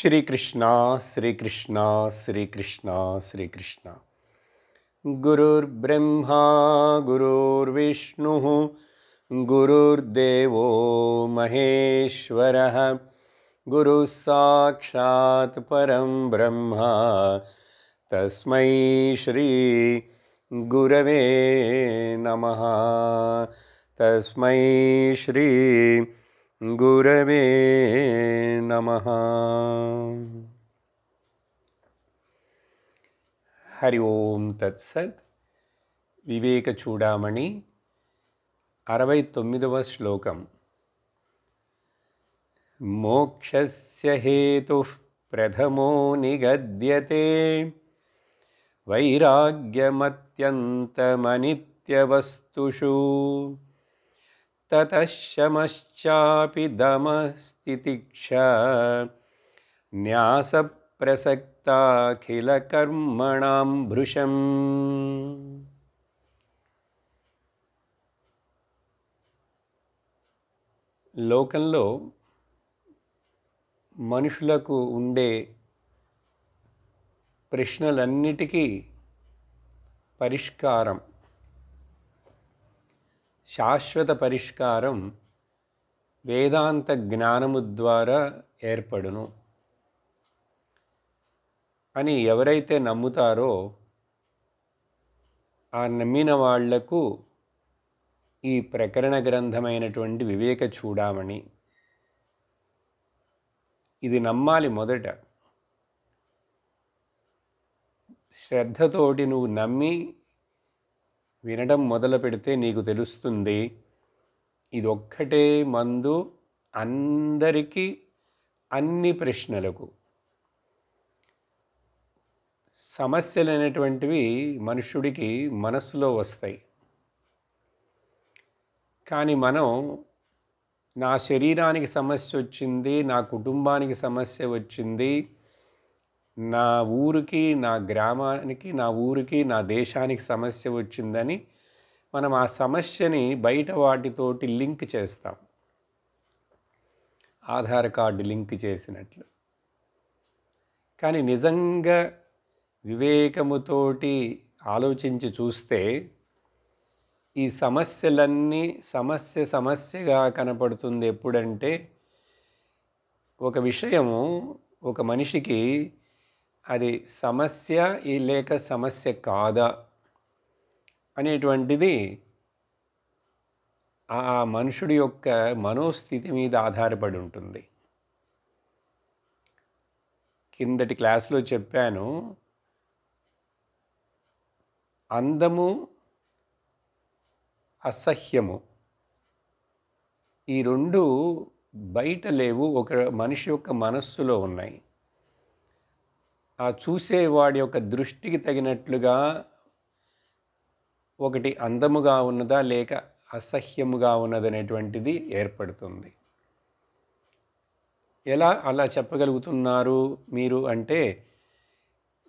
श्रीकृष्ण श्रीकृष्ण श्रीकृष्ण श्रीकृष्ण गुरुर्ब्रह्मा गुरुर्विष्णुः गुरुर्देवो महेश्वरः गुरुः साक्षात् परं ब्रह्म तस्मै श्री गुरवे नमः तस्मै श्री गुरवे नमः। हरि ओम तत्सत्। వివేక చూడామణి 69వ శ్లోకం. మోక్షస్య హేతుః ప్రథమో నిగద్యతే వైరాగ్యమత్యంతమనిత్యవస్తుషు తతః శమశ్చాపి దమః న్యాస ప్రసక్తాఖిల కర్మణాం భృశం. లోకంలో మనుషులకు ఉండే ప్రశ్నలన్నిటికీ పరిష్కారం, శాశ్వత పరిష్కారం వేదాంత జ్ఞానము ద్వారా ఏర్పడును అని ఎవరైతే నమ్ముతారో ఆ నమ్మిన వాళ్లకు ఈ ప్రకరణ గ్రంథమైనటువంటి వివేక చూడామణి ఇది నమ్మాలి. మొదట శ్రద్ధతోటి నువ్వు నమ్మి వినడం మొదలు పెడితే నీకు తెలుస్తుంది ఇది ఒక్కటే మందు అందరికీ, అన్ని ప్రశ్నలకు. సమస్యలు అనేటువంటివి మనుష్యుడికి మనస్సులో వస్తాయి. కానీ మనం నా శరీరానికి సమస్య వచ్చింది, నా కుటుంబానికి సమస్య వచ్చింది, నా ఊరికి, నా గ్రామానికి, నా ఊరికి, నా దేశానికి సమస్య వచ్చిందని మనం ఆ సమస్యని బయట వాటితోటి లింక్ చేస్తాం, ఆధార్ కార్డు లింక్ చేసినట్లు. కానీ నిజంగా వివేకముతోటి ఆలోచించి చూస్తే ఈ సమస్యలన్నీ సమస్యగా కనపడుతుంది. ఎప్పుడంటే ఒక విషయము ఒక మనిషికి అది సమస్య లేక సమస్య కాదా అనేటువంటిది ఆ మనుషుడి యొక్క మనోస్థితి మీద ఆధారపడి ఉంటుంది. కిందటి క్లాస్లో చెప్పాను, అందము అసహ్యము ఈ రెండు బయట లేవు, ఒక మనిషి యొక్క మనస్సులో ఉన్నాయి. ఆ చూసేవాడి యొక్క దృష్టికి తగినట్లుగా ఒకటి అందముగా ఉన్నదా లేక అసహ్యముగా ఉన్నదనేటువంటిది ఏర్పడుతుంది. ఎలా అలా చెప్పగలుగుతున్నారు మీరు అంటే,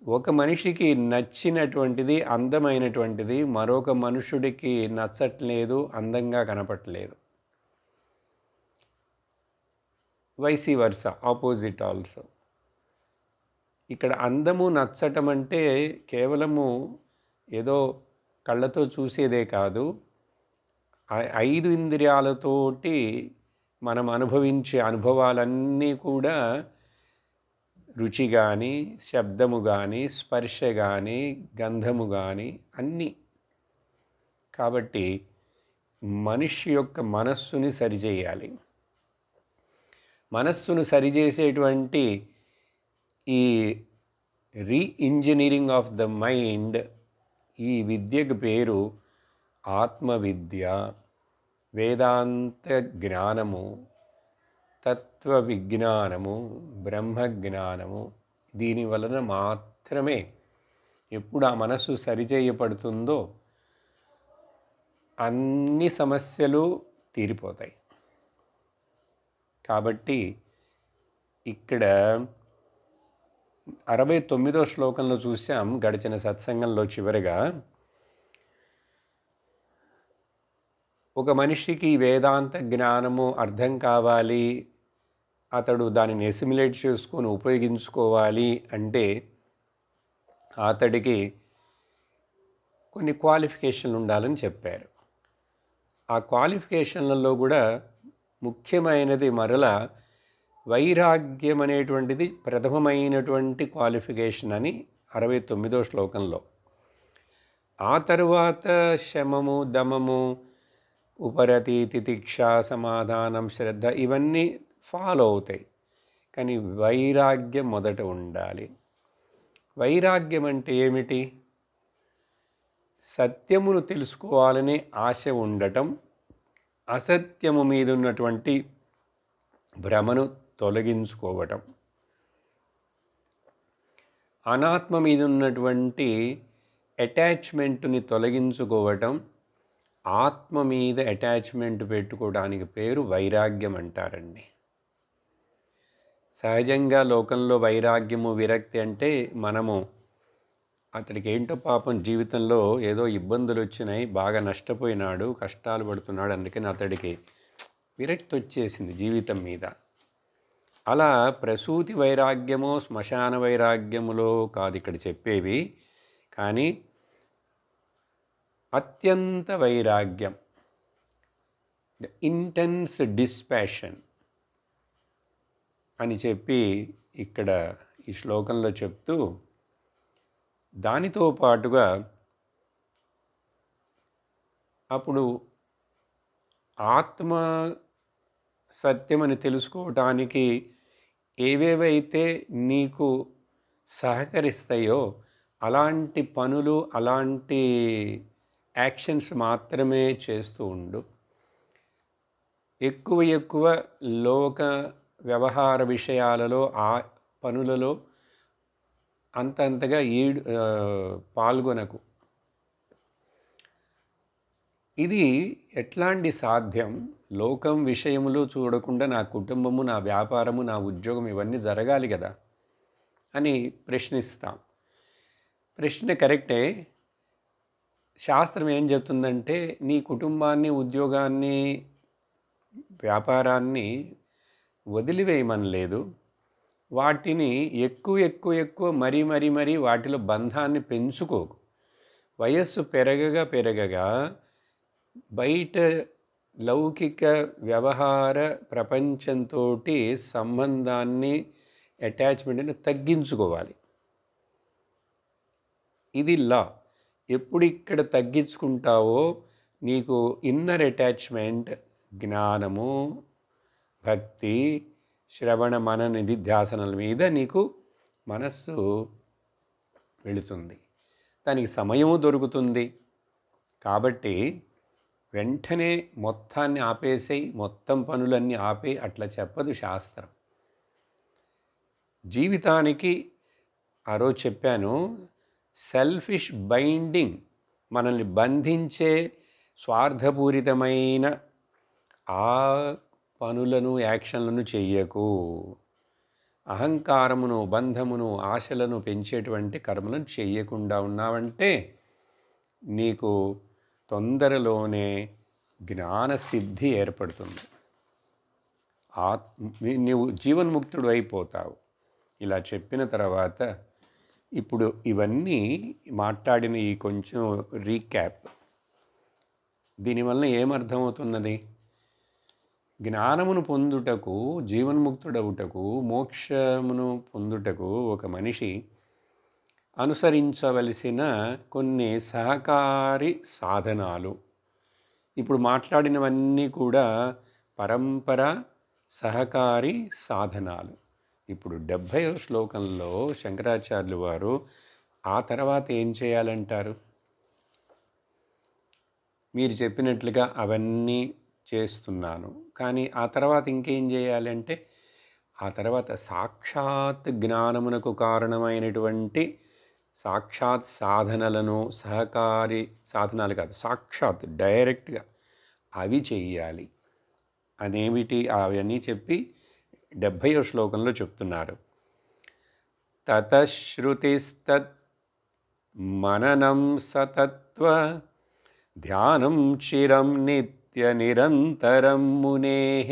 ఒక మనిషికి నచ్చినటువంటిది, అందమైనటువంటిది మరొక మనుషుడికి నచ్చట్లేదు, అందంగా కనపట్లేదు. Vice versa, opposite also. ఇక్కడ అందము నచ్చటం అంటే కేవలము ఏదో కళ్ళతో చూసేదే కాదు, 5 ఇంద్రియాలతోటి మనం అనుభవించే అనుభవాలన్నీ కూడా రుచి కానీ, శబ్దము కానీ, స్పర్శ కానీ, గంధము కానీ అన్నీ. కాబట్టి మనిషి యొక్క మనస్సుని సరిచేయాలి. మనస్సును సరిచేసేటువంటి ఈ రీఇంజనీరింగ్ ఆఫ్ ద మైండ్, ఈ విద్యకు పేరు ఆత్మవిద్య, వేదాంత జ్ఞానము, తత్వ విజ్ఞానము, బ్రహ్మజ్ఞానము. దీని వలన మాత్రమే ఎప్పుడు ఆ మనస్సు సరిచేయబడుతుందో అన్ని సమస్యలు తీరిపోతాయి. కాబట్టి ఇక్కడ 69వ శ్లోకంలో చూసాం గడిచిన సత్సంగంలో చివరిగా, ఒక మనిషికి వేదాంత జ్ఞానము అర్థం కావాలి అతడు దానిని ఎసిమిలేట్ చేసుకొని ఉపయోగించుకోవాలి అంటే అతడికి కొన్ని క్వాలిఫికేషన్లు ఉండాలని చెప్పారు. ఆ క్వాలిఫికేషన్లలో కూడా ముఖ్యమైనది మరలా వైరాగ్యం అనేటువంటిది ప్రథమమైనటువంటి క్వాలిఫికేషన్ అని 69వ శ్లోకంలో. ఆ తరువాత శమము, దమము, ఉపరతి, తితిక్ష, సమాధానం, శ్రద్ధ ఇవన్నీ ఫాలో అవుతాయి. కానీ వైరాగ్యం మొదట ఉండాలి. వైరాగ్యం అంటే ఏమిటి? సత్యమును తెలుసుకోవాలనే ఆశ ఉండటం, అసత్యము మీద ఉన్నటువంటి భ్రమను తొలగించుకోవటం, అనాత్మ మీద ఉన్నటువంటి అటాచ్మెంట్ని తొలగించుకోవటం, ఆత్మ మీద అటాచ్మెంట్ పెట్టుకోవడానికి పేరు వైరాగ్యం అంటారండి. సహజంగా లోకంలో వైరాగ్యము, విరక్తి అంటే మనము అతడికి ఏంటో పాపం జీవితంలో ఏదో ఇబ్బందులు వచ్చినాయి, బాగా నష్టపోయినాడు, కష్టాలు పడుతున్నాడు, అందుకని అతడికి విరక్తి వచ్చేసింది జీవితం మీద. అలా ప్రసూతి వైరాగ్యమో శ్మశాన వైరాగ్యములో కాదు ఇక్కడ చెప్పేవి. కానీ అత్యంత వైరాగ్యం, ద ఇంటెన్స్ డిస్పాషన్ అని చెప్పి ఇక్కడ ఈ శ్లోకంలో చెప్తూ, దానితో పాటుగా అప్పుడు ఆత్మ సత్యమని తెలుసుకోవటానికి ఏవేవైతే నీకు సహకరిస్తాయో అలాంటి పనులు, అలాంటి యాక్షన్స్ మాత్రమే చేస్తూ ఉండు. ఎక్కువ లోక వ్యవహార విషయాలలో, ఆ పనులలో అంతగా పాల్గొనకు. ఇది ఎట్లాంటి సాధ్యం? లోకం విషయములు చూడకుండా నా కుటుంబము, నా వ్యాపారము, నా ఉద్యోగం ఇవన్నీ జరగాలి కదా అని ప్రశ్నిస్తాం. ప్రశ్న కరెక్టే. శాస్త్రం ఏం చెప్తుందంటే నీ కుటుంబాన్ని, ఉద్యోగాన్ని, వ్యాపారాన్ని వదిలివేయమనలేదు. వాటిని ఎక్కువ మరీ వాటిలో బంధాన్ని పెంచుకోకు. వయస్సు పెరగగా బయట లౌకిక వ్యవహార ప్రపంచంతో సంబంధాన్ని, అటాచ్మెంట్ని తగ్గించుకోవాలి. ఇది లా. ఎప్పుడు ఇక్కడ తగ్గించుకుంటావో నీకు ఇన్నర్ అటాచ్మెంట్, జ్ఞానము, భక్తి, శ్రవణ, మన నిధిధ్యాసనల మీద నీకు మనస్సు వెళుతుంది, దానికి సమయము దొరుకుతుంది. కాబట్టి వెంటనే మొత్తాన్ని ఆపేసేయి, మొత్తం పనులన్నీ ఆపే అట్లా చెప్పదు శాస్త్రం. జీవితానికి ఆ రోజు చెప్పాను, సెల్ఫిష్ బైండింగ్, మనల్ని బంధించే స్వార్థపూరితమైన ఆ పనులను, యాక్షన్లను చెయ్యకు. అహంకారమును, బంధమును, ఆశలను పెంచేటువంటి కర్మలను చెయ్యకుండా ఉన్నావంటే నీకు తొందరలోనే జ్ఞానసిద్ధి ఏర్పడుతుంది. నీవు జీవన్ముక్తుడు అయిపోతావు. ఇలా చెప్పిన తర్వాత ఇప్పుడు ఇవన్నీ మాట్లాడిన ఈ కొంచెం రీక్యాప్, దీనివల్ల ఏమర్థమవుతున్నది? జ్ఞానమును పొందుటకు, జీవన్ముక్తుడవుటకు, మోక్షమును పొందుటకు ఒక మనిషి అనుసరించవలసిన కొన్ని సహకారి సాధనాలు. ఇప్పుడు మాట్లాడినవన్నీ కూడా పరంపర సహకారి సాధనాలు. ఇప్పుడు 70వ శ్లోకంలో శంకరాచార్యులు వారు ఆ తర్వాత ఏం చేయాలంటారు? మీరు చెప్పినట్లుగా అవన్నీ చేస్తున్నాను, కానీ ఆ తర్వాత ఇంకేం చేయాలంటే, ఆ తర్వాత సాక్షాత్ జ్ఞానమునకు కారణమైనటువంటి సాక్షాత్ సాధనలను, సహకారి సాధనాలు కాదు, సాక్షాత్ డైరెక్ట్గా అవి చెయ్యాలి. అదేమిటి అవన్నీ చెప్పి 70వ శ్లోకంలో చెప్తున్నారు. తతశ్రుతిస్తత్ మననం సతత్వ ధ్యానం చిరం నిత్య నిరంతరం మునేః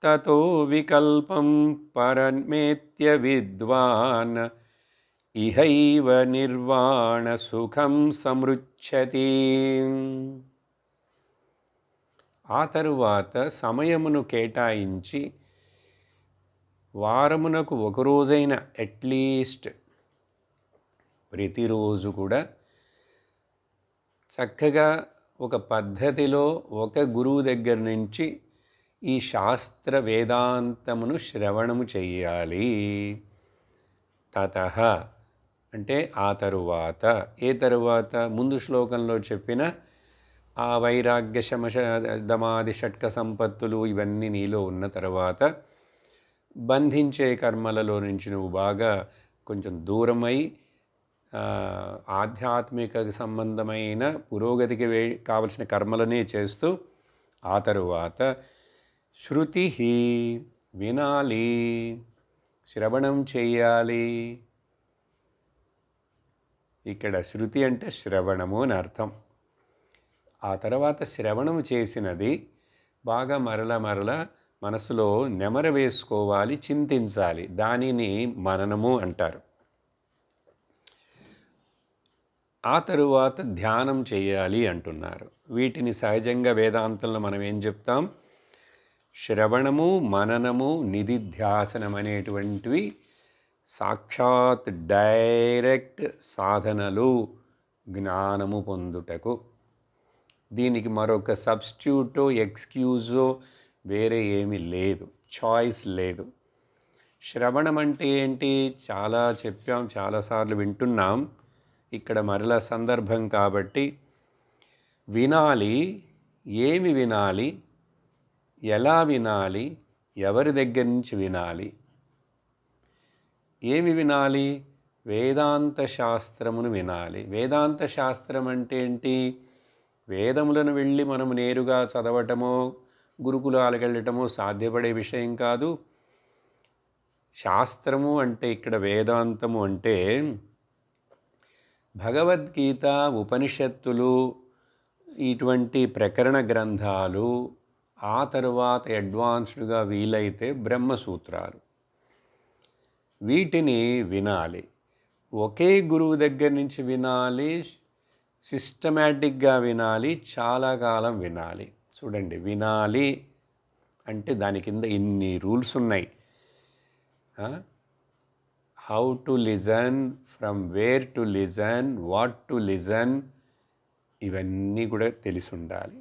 తతో వికల్పం పరమేత్య విద్వాన్ ఇహైవ నిర్వాణ సుఖం సమృచ్ఛతి. ఆ తరువాత సమయమును కేటాయించి వారమునకు ఒకరోజైన అట్లీస్ట్ ప్రతిరోజు కూడా చక్కగా ఒక పద్ధతిలో ఒక గురువు దగ్గర నుంచి ఈ శాస్త్ర వేదాంతమును శ్రవణము చెయ్యాలి. తతః అంటే ఆ తరువాత, ఏ తరువాత ముందు శ్లోకంలో చెప్పిన ఆ వైరాగ్య శమశ దమాది షట్క సంపత్తులు ఇవన్నీ నీలో ఉన్న తర్వాత బంధించే కర్మలలో నుంచి నువ్వు బాగా కొంచెం దూరమై ఆధ్యాత్మిక సంబంధమైన పురోగతికి కావలసిన కర్మలనే చేస్తూ ఆ తరువాత శృతి వినాలి, శ్రవణం చెయ్యాలి. ఇక్కడ శృతి అంటే శ్రవణము అని అర్థం. ఆ తర్వాత శ్రవణము చేసినది బాగా మరల మనసులో నెమర వేసుకోవాలి, చింతించాలి. దానిని మననము అంటారు. ఆ తరువాత ధ్యానం చేయాలి అంటున్నారు. వీటిని సహజంగా వేదాంతంలో మనం ఏం చెప్తాం? శ్రవణము, మననము, నిధిధ్యాసనం అనేటువంటివి సాక్షాత్ డైరెక్ట్ సాధనలు జ్ఞానము పొందుటకు. దీనికి మరొక సబ్స్టిట్యూటో ఎక్స్క్యూజో వేరే ఏమీ లేదు, చాయిస్ లేదు. శ్రవణం అంటే ఏంటి? చాలా చెప్పాం, చాలాసార్లు వింటున్నాం. ఇక్కడ మరలా సందర్భం కాబట్టి వినాలి. ఏమి వినాలి, ఎలా వినాలి, ఎవరి దగ్గర నుంచి వినాలి? ఏమి వినాలి? వేదాంత శాస్త్రమును వినాలి. వేదాంత శాస్త్రం అంటే ఏంటి? వేదములను వెళ్ళి మనము నేరుగా చదవటమో గురుకులాలకు వెళ్ళటమో సాధ్యపడే విషయం కాదు. శాస్త్రము అంటే ఇక్కడ వేదాంతము అంటే భగవద్గీత, ఉపనిషత్తులు, ఇటువంటి ప్రకరణ గ్రంథాలు, ఆ తరువాత అడ్వాన్స్డ్గా వీలైతే బ్రహ్మసూత్రాలు, వీటిని వినాలి. ఒకే గురువు దగ్గర నుంచి వినాలి, సిస్టమేటిక్గా వినాలి, చాలా కాలం వినాలి. చూడండి, వినాలి అంటే దాని కింద ఇన్ని రూల్స్ ఉన్నాయి. How to listen, from where to listen, what to listen, ఇవన్నీ కూడా తెలిసి ఉండాలి.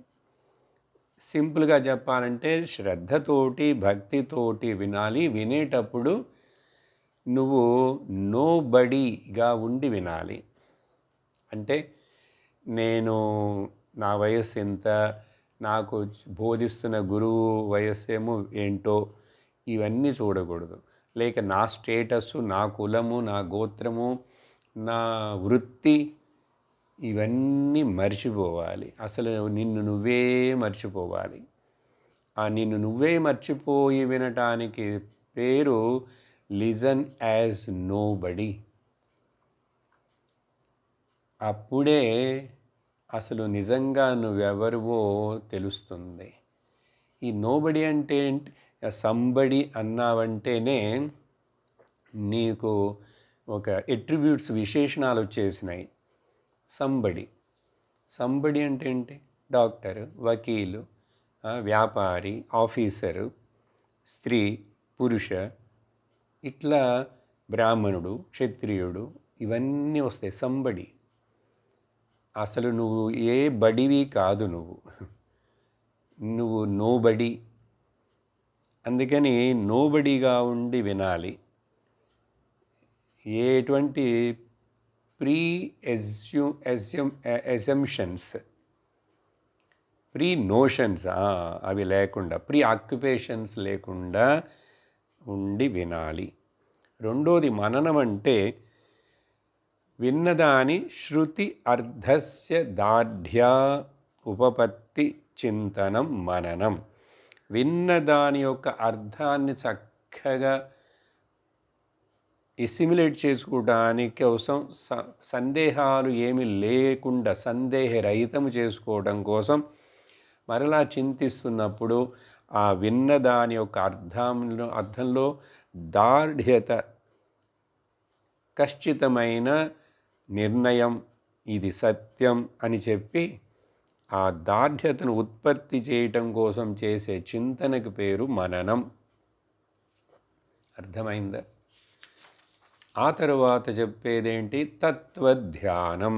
సింపుల్గా చెప్పాలంటే శ్రద్ధతోటి, భక్తితోటి వినాలి. వినేటప్పుడు నువ్వు నోబడీగా ఉండి వినాలి. అంటే నేను నా వయస్సు ఎంత, నాకు బోధిస్తున్న గురువు వయస్సేమో ఏంటో, ఇవన్నీ చూడకూడదు. లేక నా స్టేటస్సు, నా కులము, నా గోత్రము, నా వృత్తి, ఇవన్నీ మర్చిపోవాలి. అసలు నిన్ను నువ్వే మర్చిపోవాలి. ఆ నిన్ను నువ్వే మర్చిపోయి వినటానికి పేరు లిజన్ యాజ్ నోబడీ. అప్పుడే అసలు నిజంగా నువ్వెవరివో తెలుస్తుంది. ఈ నోబడి అంటే ఏంటి? సంబడి అన్నావంటేనే నీకు ఒక ఎట్రిబ్యూట్స్, విశేషణాలు వచ్చేసినాయి. సంబడి అంటే ఏంటి? డాక్టర్, వకీలు, వ్యాపారి, ఆఫీసరు, స్త్రీ, పురుష, ఇట్లా బ్రాహ్మణుడు, క్షత్రియుడు, ఇవన్నీ వస్తాయి సంబడి. అసలు నువ్వు ఏ బడివి కాదు, నువ్వు నోబడి. అందుకని నోబడిగా ఉండి వినాలి. ఎటువంటి ప్రీ ఎజంప్షన్స్, ప్రీ నోషన్స్ అవి లేకుండా, ప్రీ ఆక్యుపేషన్స్ లేకుండా ఉండి వినాలి. రెండోది మననం అంటే విన్నదాని శృతి అర్థస్య దార్ఢ్య ఉపపత్తి చింతనం మననం. విన్నదాని యొక్క అర్థాన్ని చక్కగా ఎసిమిలేట్ చేసుకోవడానికి కోసం, సందేహాలు ఏమి లేకుండా సందేహరహితము చేసుకోవడం కోసం మరలా చింతిస్తున్నప్పుడు ఆ విన్న దాని యొక్క అర్థంలో దార్ఢ్యత, ఖచ్చితమైన నిర్ణయం, ఇది సత్యం అని చెప్పి ఆ దార్ఢ్యతను ఉత్పత్తి చేయటం కోసం చేసే చింతనకు పేరు మననం. అర్థమైందా? ఆ తరువాత చెప్పేదేంటి? తత్వధ్యానం.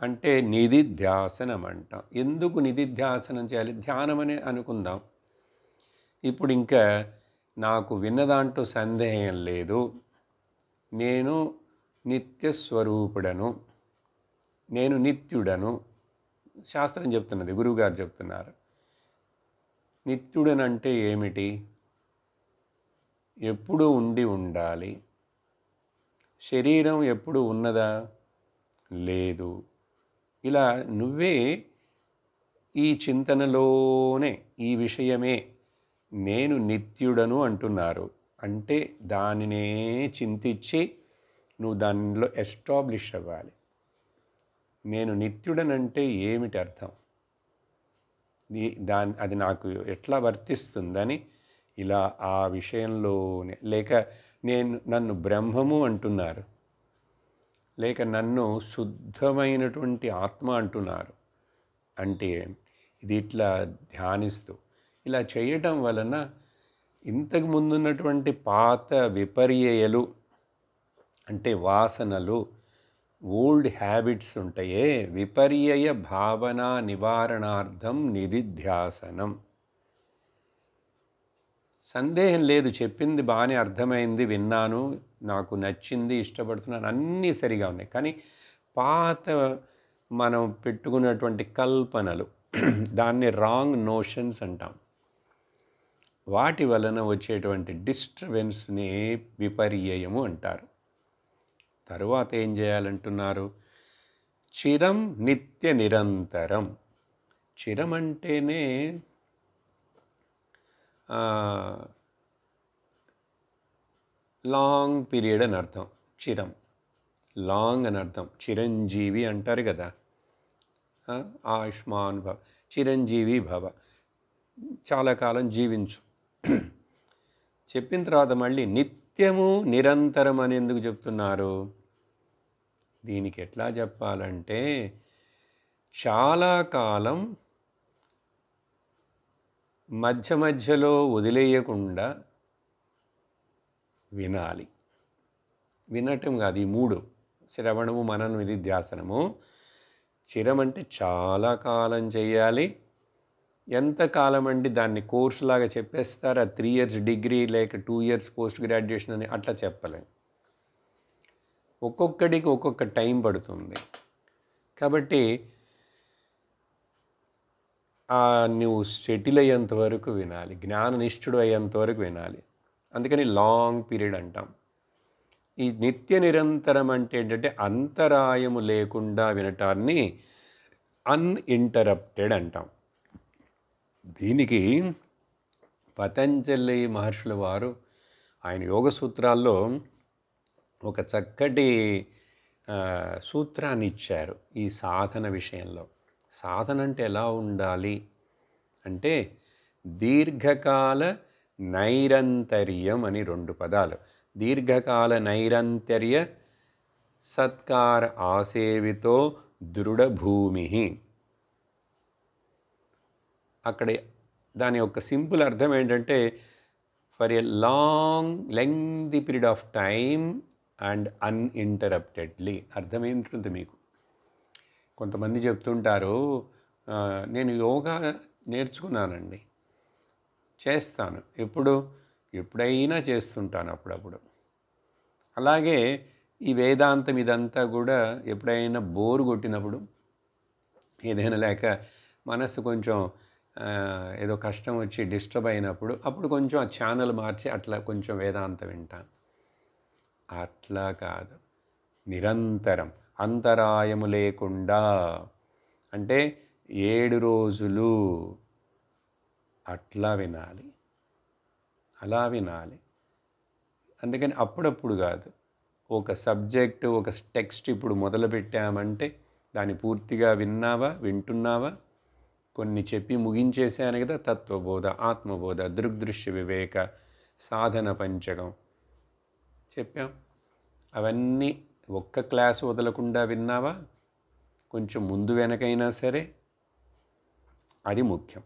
అంటే నిధిధ్యాసనం అంటాం. ఎందుకు నిధిధ్యాసనం చేయాలి? ధ్యానం అని అనుకుందాం. ఇప్పుడు ఇంకా నాకు విన్నదాంట్లో సందేహం లేదు, నేను నిత్యస్వరూపుడను, నేను నిత్యుడను. శాస్త్రం చెప్తున్నది, గురువుగారు చెప్తున్నారు. నిత్యుడనంటే ఏమిటి? ఎప్పుడు ఉండి ఉండాలి. శరీరం ఎప్పుడు ఉన్నదా? లేదు. ఇలా నువ్వే ఈ చింతనలోనే ఈ విషయమే నేను నిత్యుడను అంటున్నారు. అంటే దానినే చింతించి నువ్వు దానిలో ఎస్టాబ్లిష్ అవ్వాలి. నేను నిత్యుడనంటే ఏమిటి అర్థం, అది నాకు ఎట్లా వర్తిస్తుందని ఇలా ఆ విషయంలోనే, లేక నన్ను బ్రహ్మము అంటున్నారు, లేక నన్ను శుద్ధమైనటువంటి ఆత్మ అంటున్నారు. అంటే ఇది ఇట్లా ధ్యానిస్తూ ఇలా చేయటం వలన ఇంతకు ముందున్నటువంటి పాత విపర్యయలు, అంటే వాసనలు, ఓల్డ్ హ్యాబిట్స్ ఉంటాయే, విపర్యయ భావన నివారణార్థం నిధిధ్యాసనం. సందేహం లేదు, చెప్పింది బాగానే అర్థమైంది, విన్నాను, నాకు నచ్చింది, ఇష్టపడుతున్నాను, అన్నీ సరిగా ఉన్నాయి. కానీ పాత మనం పెట్టుకున్నటువంటి కల్పనలు, దాన్ని రాంగ్ నోషన్స్ అంటాం, వాటి వలన వచ్చేటువంటి డిస్టర్బెన్స్ని విపర్యయము అంటారు. తరువాత ఏం చేయాలంటున్నారు? చిరం నిత్య నిరంతరం. చిరం అంటేనే లాంగ్ పీరియడ్ అని అర్థం. చిరం లాంగ్ అని అర్థం. చిరంజీవి అంటారు కదా, ఆయుష్మాన్ భవ, చిరంజీవి భవ, చాలా కాలం జీవించు. చెప్పిన తర్వాత మళ్ళీ నిత్యము నిరంతరం అని ఎందుకు చెప్తున్నారు? దీనికి ఎట్లా చెప్పాలంటే, చాలా కాలం మధ్య మధ్యలో వదిలేయకుండా వినాలి. వినటం కాదు, ఈ మూడు, శ్రవణము, మననం, నిధిధ్యాసనము. చిరం అంటే చాలా కాలం చేయాలి. ఎంతకాలం అంటే దాన్ని కోర్సులాగా చెప్పేస్తారు, ఆ 3 years డిగ్రీ లేక 2 years పోస్ట్ గ్రాడ్యుయేషన్ అని అట్లా చెప్పలేం. ఒక్కొక్కడికి ఒక్కొక్క టైం పడుతుంది. కాబట్టి నువ్వు సెటిల్ అయ్యేంత వరకు వినాలి, జ్ఞాననిష్ఠుడు అయ్యేంత వరకు వినాలి. అందుకని లాంగ్ పీరియడ్ అంటాం. ఈ నిత్య నిరంతరం అంటే ఏంటంటే అంతరాయము లేకుండా వినటాన్ని అన్ఇంటరప్టెడ్ అంటాం. దీనికి పతంజలి మహర్షుల వారు ఆయన యోగ సూత్రాల్లో ఒక చక్కటి సూత్రాన్ని ఇచ్చారు ఈ సాధన విషయంలో. సాధన అంటే ఎలా ఉండాలి అంటే, దీర్ఘకాల నైరంతర్యం అని 2 పదాలు. దీర్ఘకాల నైరంతర్య సత్కార ఆసేవితో దృఢభూమి. అక్కడ దాని యొక్క సింపుల్ అర్థం ఏంటంటే, for a lengthy period of time and uninterruptedly. అర్థమేంటుంది మీకు? కొంతమంది చెప్తుంటారు, నేను యోగా నేర్చుకున్నానండి, చేస్తాను, ఎప్పుడైనా చేస్తుంటాను అప్పుడప్పుడు. అలాగే ఈ వేదాంతం ఇదంతా కూడా ఎప్పుడైనా బోరు కొట్టినప్పుడు, ఏదైనా లేక మనసు కొంచెం ఏదో కష్టం వచ్చి డిస్టర్బ్ అయినప్పుడు, అప్పుడు కొంచెం ఆ ఛానల్ మార్చి అట్లా కొంచెం వేదాంతం వింటాను. అట్లా కాదు, నిరంతరం అంతరాయము లేకుండా, అంటే 7 రోజులు అట్లా వినాలి, అలా వినాలి. అందుకని అప్పుడప్పుడు కాదు, ఒక సబ్జెక్టు, ఒక టెక్స్ట్ ఇప్పుడు మొదలుపెట్టామంటే దాన్ని పూర్తిగా వింటున్నావా, కొన్ని చెప్పి ముగించేశాను కదా. తత్వబోధ, ఆత్మబోధ, దృగ్దృశ్య వివేక, సాధన పంచకం చెప్పాం. అవన్నీ ఒక్క క్లాసు వదలకుండా విన్నావా? కొంచెం ముందు వెనకైనా సరే అది ముఖ్యం.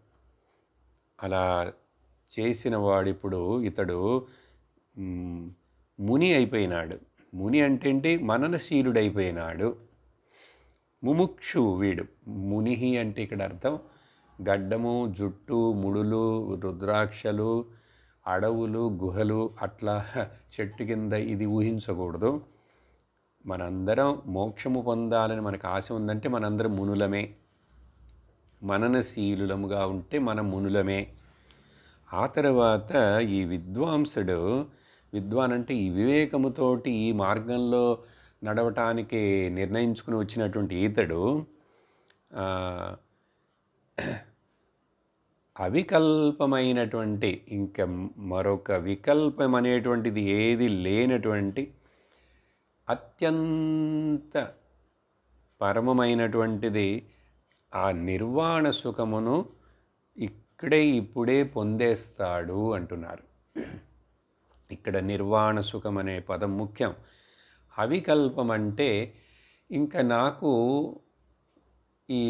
అలా చేసిన వాడిప్పుడు ఇతడు ముని అయిపోయినాడు. ముని అంటే ఏంటి? మననశీలుడైపోయినాడు. ముముక్షు వీడు. మునిహి అంటే ఇక్కడ అర్థం గడ్డము, జుట్టు, ముడులు, రుద్రాక్షలు, అడవులు, గుహలు, అట్లా చెట్టు కింద ఇది ఊహించకూడదు. మనందరం మోక్షము పొందాలని మనకు ఆశ ఉందంటే మనందరం మునులమే. మననశీలులముగా ఉంటే మనం మునులమే. ఆ తర్వాత ఈ విద్వాంసుడు, విద్వాన్ అంటే ఈ వివేకముతోటి ఈ మార్గంలో నడవటానికి నిర్ణయించుకుని వచ్చినటువంటి ఈతడు అవికల్పమైనటువంటి ఇంకా మరొక వికల్పం అనేటువంటిది ఏది లేనటువంటి అత్యంత పరమమైనటువంటిది ఆ నిర్వాణ సుఖమును ఇక్కడే ఇప్పుడే పొందేస్తాడు అంటున్నారు. ఇక్కడ నిర్వాణ సుఖం అనే పదం ముఖ్యం. అవికల్పం అంటే ఇంకా నాకు ఈ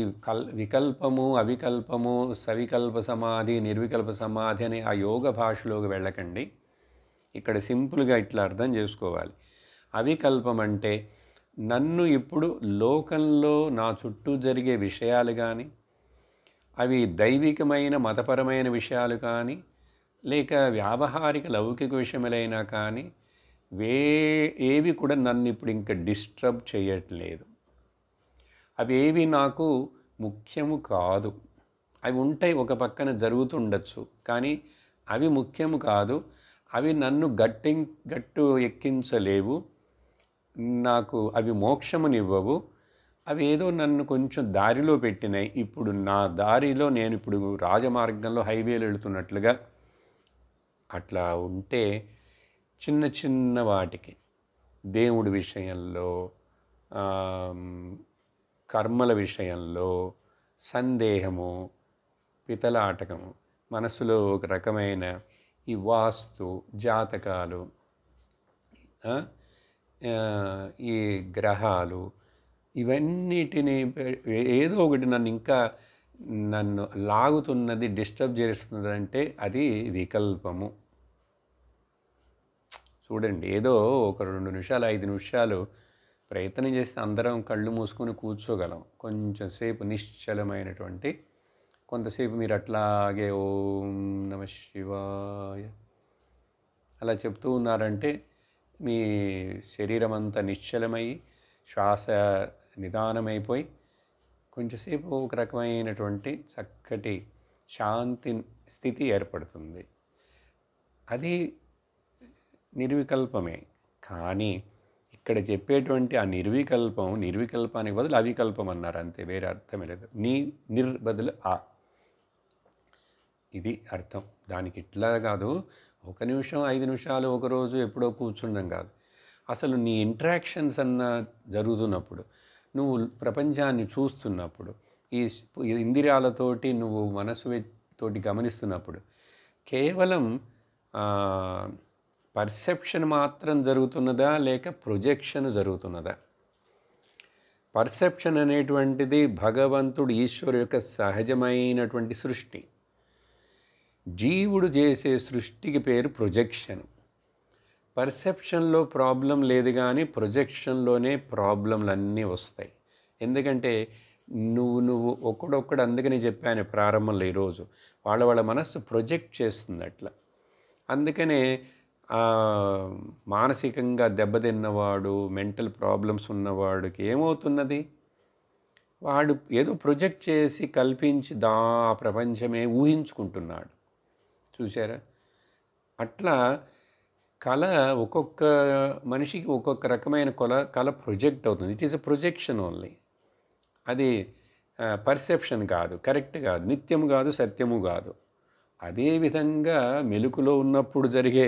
వికల్పము, అవికల్పము, సవికల్ప సమాధి, నిర్వికల్ప సమాధి అనే ఆ యోగ భాషలోకి వెళ్ళకండి. ఇక్కడ సింపుల్గా ఇట్లా అర్థం చేసుకోవాలి. అవికల్పం అంటే నన్ను ఇప్పుడు లోకంలో నా చుట్టూ జరిగే విషయాలు కానీ, అవి దైవికమైన మతపరమైన విషయాలు కానీ, లేక వ్యావహారిక లౌకిక విషయములైనా కానీ ఏవి కూడా నన్ను ఇప్పుడు ఇంకా డిస్టర్బ్ చేయట్లేదు. అవి ఏవి నాకు ముఖ్యము కాదు. అవి ఉంటాయి, ఒక పక్కన జరుగుతుండొచ్చు, కానీ అవి ముఖ్యము కాదు. అవి నన్ను గట్టు ఎక్కించలేవు. నాకు అవి మోక్షమునివ్వవు. అవి ఏదో నన్ను కొంచెం దారిలో పెట్టినాయి. ఇప్పుడు నా దారిలో నేను ఇప్పుడు రాజమార్గంలో హైవేలో వెళుతున్నట్లుగా అట్లా ఉంటే చిన్న చిన్న వాటికి, దేవుడి విషయంలో, కర్మల విషయంలో సందేహము, పితలాటకము, మనసులో ఒక రకమైన ఈ వాస్తు జాతకాలు, ఈ గ్రహాలు, ఇవన్నిటిని ఏదో ఒకటి నన్ను లాగుతున్నది, డిస్టర్బ్ చేస్తున్నది అంటే అది వికల్పము. చూడండి, ఏదో ఒక 2 నిమిషాలు 5 నిమిషాలు ప్రయత్నం చేస్తే అందరం కళ్ళు మూసుకొని కూర్చోగలం. కొంచెం సేపు నిశ్చలమైనటువంటి కొంతసేపు మీరు అట్లాగే ఓం నమ శివాయ అలా చెప్తూ ఉన్నారంటే మీ శరీరం అంతా నిశ్చలమై, శ్వాస నిదానమైపోయి కొంచెంసేపు ఒక రకమైనటువంటి చక్కటి శాంతి స్థితి ఏర్పడుతుంది. అది నిర్వికల్పమే. కానీ ఇక్కడ చెప్పేటువంటి ఆ నిర్వికల్పానికి బదులు అవికల్పం అన్నారు, అంతే, వేరే అర్థమే లేదు. నిర్ బదులు ఆ, ఇది అర్థం. దానికి ఇట్లా కాదు 1 నిమిషం 5 నిమిషాలు ఒకరోజు ఎప్పుడో కూర్చుండం కాదు. అసలు నీ ఇంటరాక్షన్స్ జరుగుతున్నప్పుడు, నువ్వు ప్రపంచాన్ని చూస్తున్నప్పుడు, ఈ ఇంద్రియాలతోటి నువ్వు మనసు తోటి గమనిస్తున్నప్పుడు కేవలం పర్సెప్షన్ మాత్రం జరుగుతున్నదా లేక ప్రొజెక్షన్ జరుగుతున్నదా? పర్సెప్షన్ అనేటువంటిది భగవంతుడు ఈశ్వరు యొక్క సహజమైనటువంటి సృష్టి. జీవుడు చేసే సృష్టికి పేరు ప్రొజెక్షన్. పర్సెప్షన్లో ప్రాబ్లం లేదు, కానీ ప్రొజెక్షన్లోనే ప్రాబ్లంలన్నీ వస్తాయి. ఎందుకంటే నువ్వు ఒక్కడొక్కడు, అందుకని చెప్పాను ప్రారంభంలో ఈరోజు, వాళ్ళ మనస్సు ప్రొజెక్ట్ చేస్తుంది అట్లా. అందుకనే మానసికంగా దెబ్బతిన్నవాడు, మెంటల్ ప్రాబ్లమ్స్ ఉన్నవాడికి ఏమవుతున్నది, వాడు ఏదో ప్రొజెక్ట్ చేసి కల్పించి ప్రపంచమే ఊహించుకుంటున్నాడు. చూసారా? అట్లా కళ ఒక్కొక్క మనిషికి ఒక్కొక్క రకమైన కళ ప్రొజెక్ట్ అవుతుంది. It is a projection only. అది పర్సెప్షన్ కాదు, కరెక్ట్ కాదు, నిత్యము కాదు, సత్యము కాదు. అదేవిధంగా మెలకులో ఉన్నప్పుడు జరిగే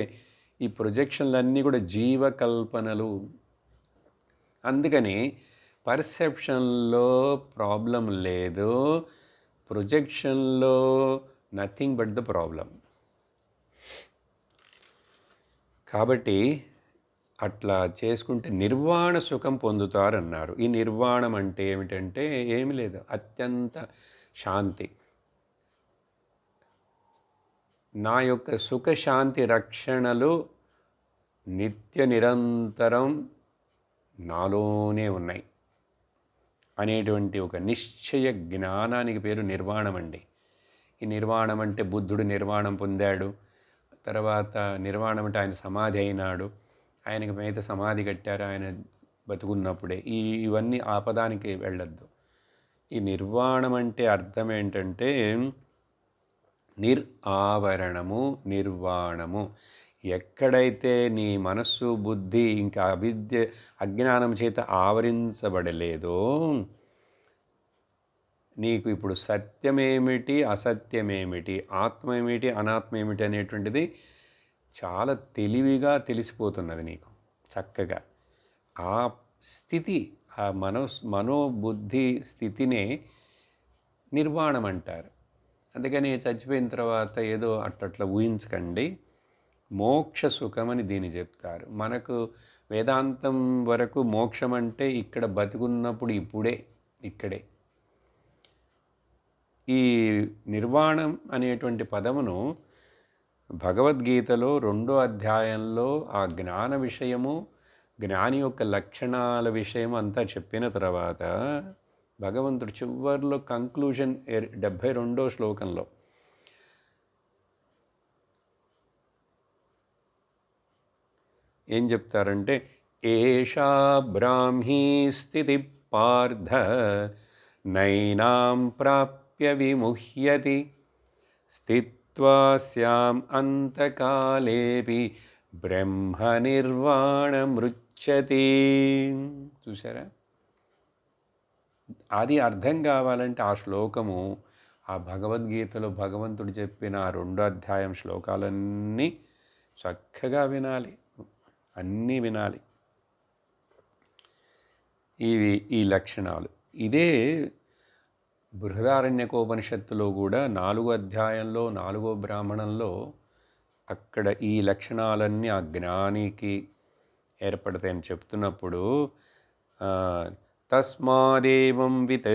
ఈ ప్రొజెక్షన్లన్నీ కూడా జీవకల్పనలు. అందుకని పర్సెప్షన్లో ప్రాబ్లం లేదు, ప్రొజెక్షన్లో నథింగ్ బట్ ద ప్రాబ్లం. కాబట్టి అట్లా చేసుకుంటే నిర్వాణ సుఖం పొందుతారన్నారు. ఈ నిర్వాణం అంటే ఏమిటంటే ఏమి లేదు, అత్యంత శాంతి. నా యొక్క సుఖశాంతి రక్షణలు నిత్య నిరంతరం నాలోనే ఉన్నాయి అనేటువంటి ఒక నిశ్చయ జ్ఞానానికి పేరు నిర్వాణం అండి. ఈ నిర్వాణం అంటే బుద్ధుడు నిర్వాణం పొందాడు, తర్వాత నిర్వాణం అంటే ఆయన సమాధి అయినాడు, ఆయనకి మీద సమాధి కట్టారు ఆయన బతుకున్నప్పుడే. ఇవన్నీ ఆపదానికి వెళ్ళొద్దు. ఈ నిర్వాణం అంటే అర్థం ఏంటంటే ఆవరణము, నిర్వాణము. ఎక్కడైతే నీ మనస్సు బుద్ధి ఇంకా అజ్ఞానం చేత ఆవరించబడలేదో, నీకు ఇప్పుడు సత్యమేమిటి అసత్యమేమిటి, ఆత్మ ఏమిటి అనాత్మ ఏమిటి అనేటువంటిది చాలా తెలివిగా తెలిసిపోతున్నది నీకు చక్కగా. ఆ స్థితి, ఆ మనోబుద్ధి స్థితినే నిర్వాణం అంటారు. అందుకని చచ్చిపోయిన తర్వాత ఏదో అట్లా ఊహించకండి. మోక్ష సుఖం అని దీన్ని చెప్తారు. మనకు వేదాంతం వరకు మోక్షం అంటే ఇక్కడ బతుకున్నప్పుడు ఇక్కడే. ఈ నిర్వాణం అనేటువంటి పదమును భగవద్గీతలో 2వ అధ్యాయంలో ఆ జ్ఞాన విషయము, జ్ఞాని యొక్క లక్షణాల విషయం అంతా చెప్పిన తర్వాత భగవంతుడు చివరిలో కంక్లూజన్ 72వ శ్లోకంలో ఏం చెప్తారంటే, ఏషా బ్రాహ్మీ స్థితి పార్థ నైనాం ప్రాప్య విముహ్యతి స్థిత్వా స్యాం అంతకాలేపి బ్రహ్మ నిర్వాణమృచ్యతి. చూసారా? అది అర్థం కావాలంటే ఆ శ్లోకము, ఆ భగవద్గీతలో భగవంతుడు చెప్పిన 2వ అధ్యాయం శ్లోకాలన్నీ చక్కగా వినాలి, అన్నీ వినాలి. ఈ లక్షణాలు ఇదే బృహదారణ్యకోపనిషత్తులో కూడా 4వ అధ్యాయంలో 4వ బ్రాహ్మణంలో అక్కడ ఈ లక్షణాలన్నీ ఆ జ్ఞానికి ఏర్పడతాయని చెప్తున్నప్పుడు తస్మాదేవం విత్,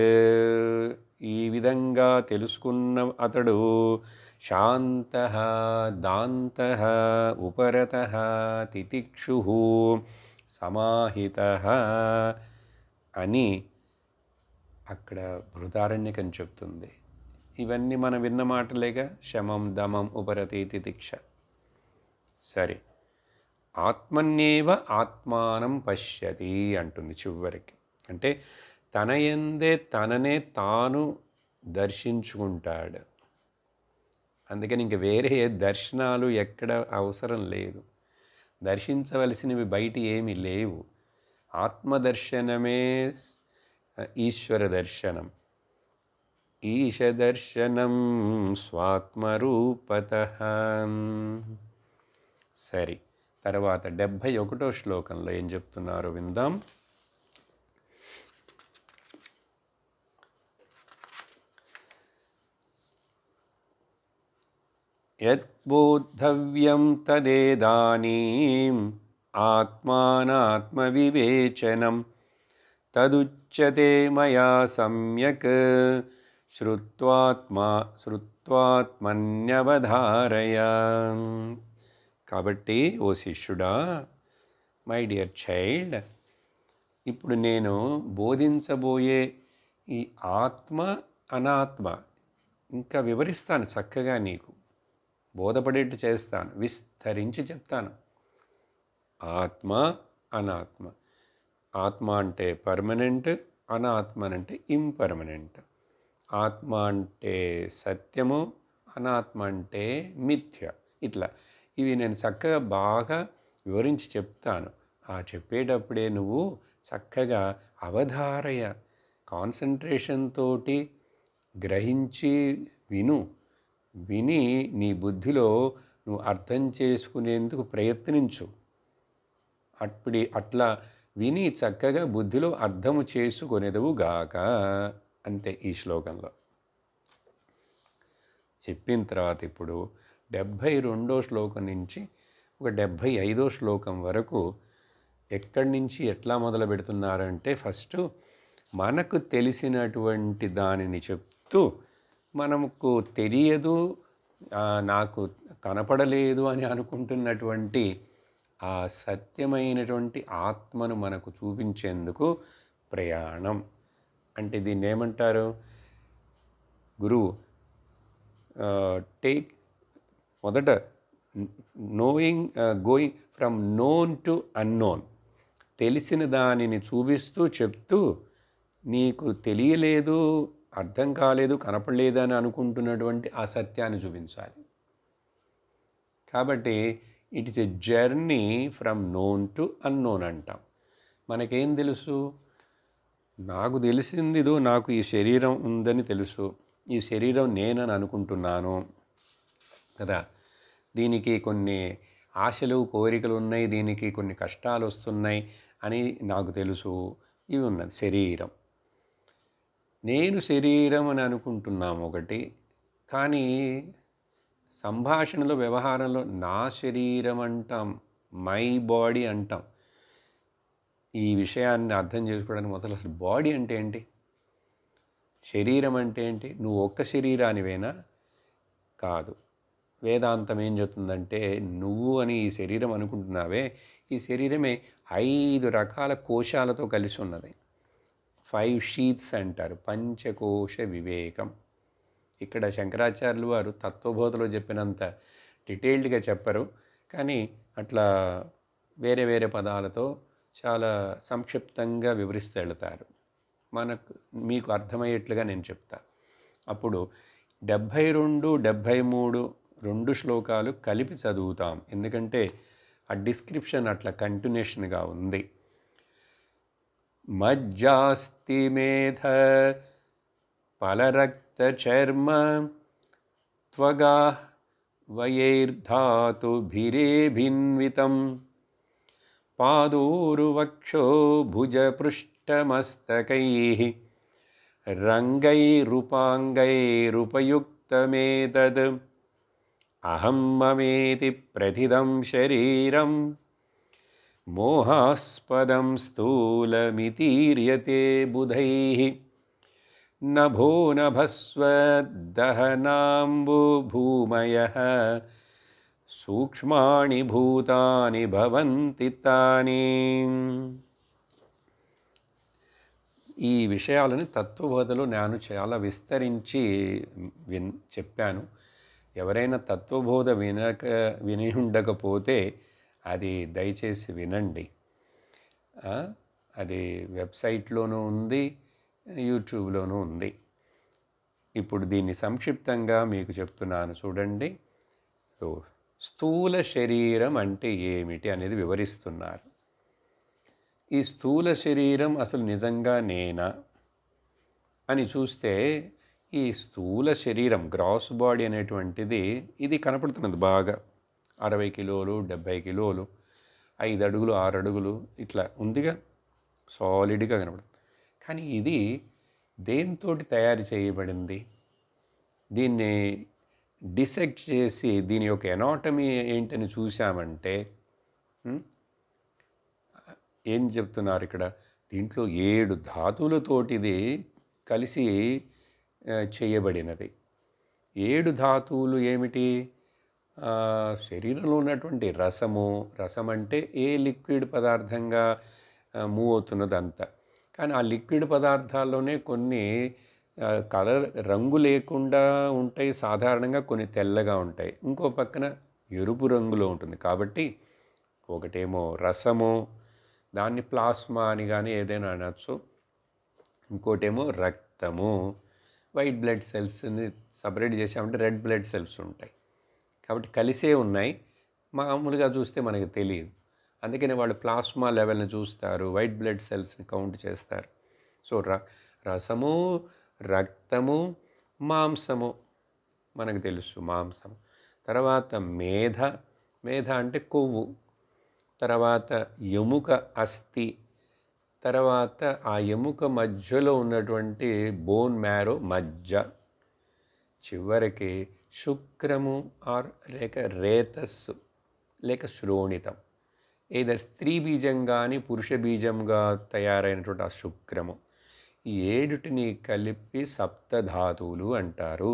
ఈ విధంగా తెలుసుకున్న అతడు శాంతః దాంతః ఉపరతః తితిక్షుః సమాహితః అని అక్కడ బృహదారణ్యకం చెప్తుంది. ఇవన్నీ మనం విన్న మాటలేగా, శమం దమం ఉపరతి తితిక్ష. సరే, ఆత్మన్యేవ ఆత్మానం పశ్యతి అంటుంది చివరికి. అంటే తన యందే తననే తాను దర్శించుకుంటాడు. అందుకని ఇంక వేరే దర్శనాలు ఎక్కడ అవసరం లేదు. దర్శించవలసినవి బయట ఏమీ లేవు. ఆత్మదర్శనమే ఈశ్వర దర్శనం. ఈశ దర్శనం స్వాత్మరూపతః. సరే, తర్వాత 71వ శ్లోకంలో ఏం చెప్తున్నారో విందాం. యద్బోద్ధవ్యం తదేదానీం ఆత్మానాత్మవివేచనం తదుచ్యతే మయా సమ్యక్ శ్రుత్వాత్మన్యవధారయ. కాబట్టి ఓ శిష్యుడా, మై డియర్ చైల్డ్, ఇప్పుడు నేను బోధించబోయే ఈ ఆత్మ అనాత్మ ఇంకా వివరిస్తాను, చక్కగా నీకు బోధపడేట్టు చేస్తాను, విస్తరించి చెప్తాను. ఆత్మ అనాత్మ. ఆత్మ అంటే పర్మనెంట్, అనాత్మ అంటే ఇంపర్మనెంట్. ఆత్మ అంటే సత్యము, అనాత్మ అంటే మిథ్య. ఇట్లా ఇవి నేను చక్కగా బాగా వివరించి చెప్తాను. ఆ చెప్పేటప్పుడే నువ్వు చక్కగా అవధారయ, కాన్సన్ట్రేషన్ తోటి గ్రహించి విని నీ బుద్ధిలో నువ్వు అర్థం చేసుకునేందుకు ప్రయత్నించు. అట్లా విని చక్కగా బుద్ధిలో అర్థము చేసుకొనేదవుగాక. అంతే ఈ శ్లోకంలో. చెప్పిన తర్వాత ఇప్పుడు 72వ శ్లోకం నుంచి ఒక 75వ శ్లోకం వరకు ఎక్కడి నుంచి ఎట్లా మొదలు పెడుతున్నారంటే ఫస్ట్ మనకు తెలిసినటువంటి దానిని చెప్తూ మనకు తెలియదు, నాకు కనపడలేదు అని అనుకుంటున్నటువంటి ఆ సత్యమైనటువంటి ఆత్మను మనకు చూపించేందుకు ప్రయాణం. అంటే దీన్ని ఏమంటారు? గురువు టేక్ మొదట knowing going from known to unknown, తెలిసిన దానిని చూపిస్తూ చెప్తూ నీకు తెలియలేదు, అర్థం కాలేదు, కనపడలేదు అని అనుకుంటున్నటువంటి ఆ సత్యాన్ని చూపించాలి. కాబట్టి it is a journey from known to unknown అంటాం. మనకేం తెలుసు? నాకు తెలిసిందిదో నాకు ఈ శరీరం ఉందని తెలుసు, ఈ శరీరం నేనని అనుకుంటున్నాను కదా, దీనికి కొన్ని ఆశలు కోరికలు ఉన్నాయి, దీనికి కొన్ని కష్టాలు వస్తున్నాయి అని నాకు తెలుసు. ఇవి ఉన్నది శరీరం. నేను శరీరం అని అనుకుంటున్నాము ఒకటి, కానీ సంభాషణలో వ్యవహారంలో నా శరీరం అంటాం, మై బాడీ అంటాం. ఈ విషయాన్ని అర్థం చేసుకోవడానికి మొదలు అసలు బాడీ అంటే ఏంటి, శరీరం అంటే ఏంటి? నువ్వు ఒక్క శరీరానివేనా? కాదు. వేదాంతం ఏం చెప్తుందంటే నువ్వు అని ఈ శరీరం అనుకుంటున్నావే, ఈ శరీరమే 5 రకాల కోశాలతో కలిసి ఉన్నది. 5 షీత్స్ అంటారు, పంచకోశ వివేకం. ఇక్కడ శంకరాచార్యులు వారు తత్వబోధలో చెప్పినంత డీటెయిల్డ్గా చెప్పరు, కానీ అట్లా వేరే వేరే పదాలతో చాలా సంక్షిప్తంగా వివరిస్తూ వెళతారు. మీకు అర్థమయ్యేట్లుగా నేను చెప్తా. అప్పుడు 72, 73 2 శ్లోకాలు కలిపి చదువుతాం, ఎందుకంటే ఆ డిస్క్రిప్షన్ అట్లా కంటిన్యూషన్గా ఉంది. మజ్జాస్తి మేధ ఫలరక్త చర్మ త్వగా వయైర్ధాతుభిరేభిన్వితం పాదోరువక్షో భుజపృష్టమస్తకైః రంగైరుపాంగైరుపయుక్తమేతద్ అహం మమేతి ప్రథితం శరీరం మోహాస్పదం స్థూలమితీర్యతే బుధైః నభో నభస్వదహనాంబుభూమయః సూక్ష్మాణి భూతాని భవంతి తాని. ఈ విషయాలను తత్వబోధలో నేను చాలా విస్తరించి చెప్పాను. ఎవరైనా తత్వబోధ విని ఉండకపోతే అది దయచేసి వినండి. అది వెబ్సైట్లోనూ ఉంది, యూట్యూబ్లోనూ ఉంది. ఇప్పుడు దీన్ని సంక్షిప్తంగా మీకు చెప్తున్నాను చూడండి. స్థూల శరీరం అంటే ఏమిటి అనేది వివరిస్తున్నారు. ఈ స్థూల శరీరం అసలు నిజంగా నేనా అని చూస్తే ఈ స్థూల శరీరం గ్రాస్ బాడీ అనేటువంటిది ఇది కనపడుతున్నది బాగా 60 కిలోలు 70 కిలోలు 5 అడుగులు 6 అడుగులు ఇట్లా ఉందిగా, సాలిడ్గా కనపడుతుంది. కానీ ఇది దేంతోటి తయారు చేయబడింది? దీన్ని డిసెక్ట్ చేసి దీని యొక్క ఎనాటమీ ఏంటని చూసామంటే ఏం చెప్తున్నారు ఇక్కడ? దీంట్లో 7 ధాతువులతోటి ఇది కలిసి చేయబడినది. 7 ధాతువులు ఏమిటి? శరీరంలో ఉన్నటువంటి రసం అంటే ఏ లిక్విడ్ పదార్థంగా మూవ్ అవుతున్నదంతా. కానీ ఆ లిక్విడ్ పదార్థాల్లోనే కొన్ని రంగు లేకుండా ఉంటాయి, సాధారణంగా కొన్ని తెల్లగా ఉంటాయి, ఇంకో పక్కన ఎరుపు రంగులో ఉంటుంది. కాబట్టి ఒకటేమో రసము, దాన్ని ప్లాస్మా అని కానీ ఏదైనా అనొచ్చు. ఇంకోటేమో రక్తము, వైట్ బ్లడ్ సెల్స్ని సపరేట్ చేసామంటే రెడ్ బ్లడ్ సెల్స్ ఉంటాయి. కాబట్టి కలిసే ఉన్నాయి, మామూలుగా చూస్తే మనకి తెలియదు. అందుకని వాళ్ళు ప్లాస్మా లెవెల్ని చూస్తారు, వైట్ బ్లడ్ సెల్స్ని కౌంట్ చేస్తారు. సో రసము, రక్తము, మాంసము మనకు తెలుసు, మాంసము. తర్వాత మేధ అంటే కొవ్వు. తర్వాత ఎముక, అస్థి. తర్వాత ఆ ఎముక మధ్యలో ఉన్నటువంటి బోన్ మ్యారో, మజ్జ. చివరికి శుక్రము ఆర్ లేక రేతస్సు లేక శ్రోణితం, ఏదర్ స్త్రీ బీజం కానీ పురుష బీజంగా తయారైనటువంటి ఆ శుక్రము, ఈ ఏడుటిని కలిపి సప్తధాతువులు అంటారు.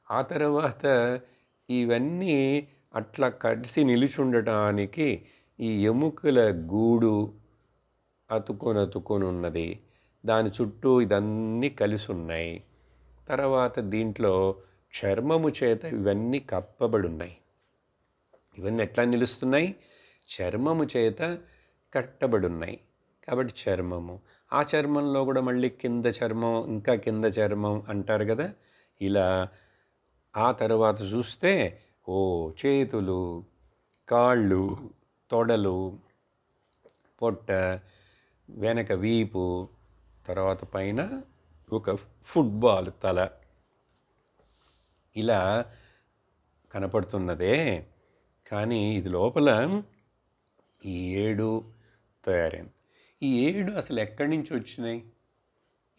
ఆ తర్వాత ఇవన్నీ అట్లా కలిసి నిలుచుండటానికి ఈ ఎముకల గూడు అతుకొని ఉన్నది, దాని చుట్టూ ఇదన్నీ కలిసి ఉన్నాయి. తర్వాత దీంట్లో చర్మము చేత ఇవన్నీ కప్పబడి ఉన్నాయి. ఇవన్నీ ఎట్లా నిలుస్తున్నాయి? చర్మము చేత కట్టబడి ఉన్నాయి. కాబట్టి చర్మము, ఆ చర్మంలో కూడా మళ్ళీ కింద చర్మం, ఇంకా కింద చర్మం అంటారు కదా. ఇలా ఆ తర్వాత చూస్తే చేతులు, కాళ్ళు, తొడలు, పొట్ట, వెనక వీపు, తర్వాత పైన ఒక ఫుట్బాల్ తల ఇలా కనపడుతున్నదే. కానీ ఇది లోపల ఈ 7 తయారైంది. ఈ 7 అసలు ఎక్కడి నుంచి వచ్చినాయి?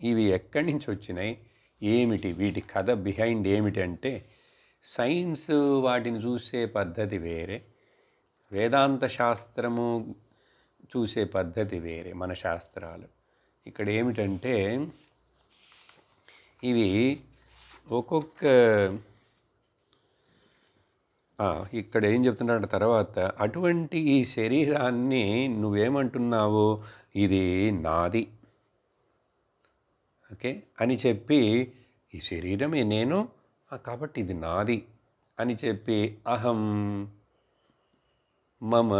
ఇవి ఎక్కడి నుంచి వచ్చినాయి? ఏమిటి వీటి కథ బిహైండ్ ఏమిటి అంటే, సైన్స్ వాటిని చూసే పద్ధతి వేరే, వేదాంత శాస్త్రము చూసే పద్ధతి వేరే, మన శాస్త్రాలు. ఇక్కడ ఏమిటంటే ఇవి ఒక్కొక్క ఇక్కడ ఏం చెప్తున్నాడు తర్వాత, అటువంటి ఈ శరీరాన్ని నువ్వేమంటున్నావు, ఇది నాది ఓకే అని చెప్పి, ఈ శరీరమే నేను కాబట్టి ఇది నాది అని చెప్పి, అహం మమ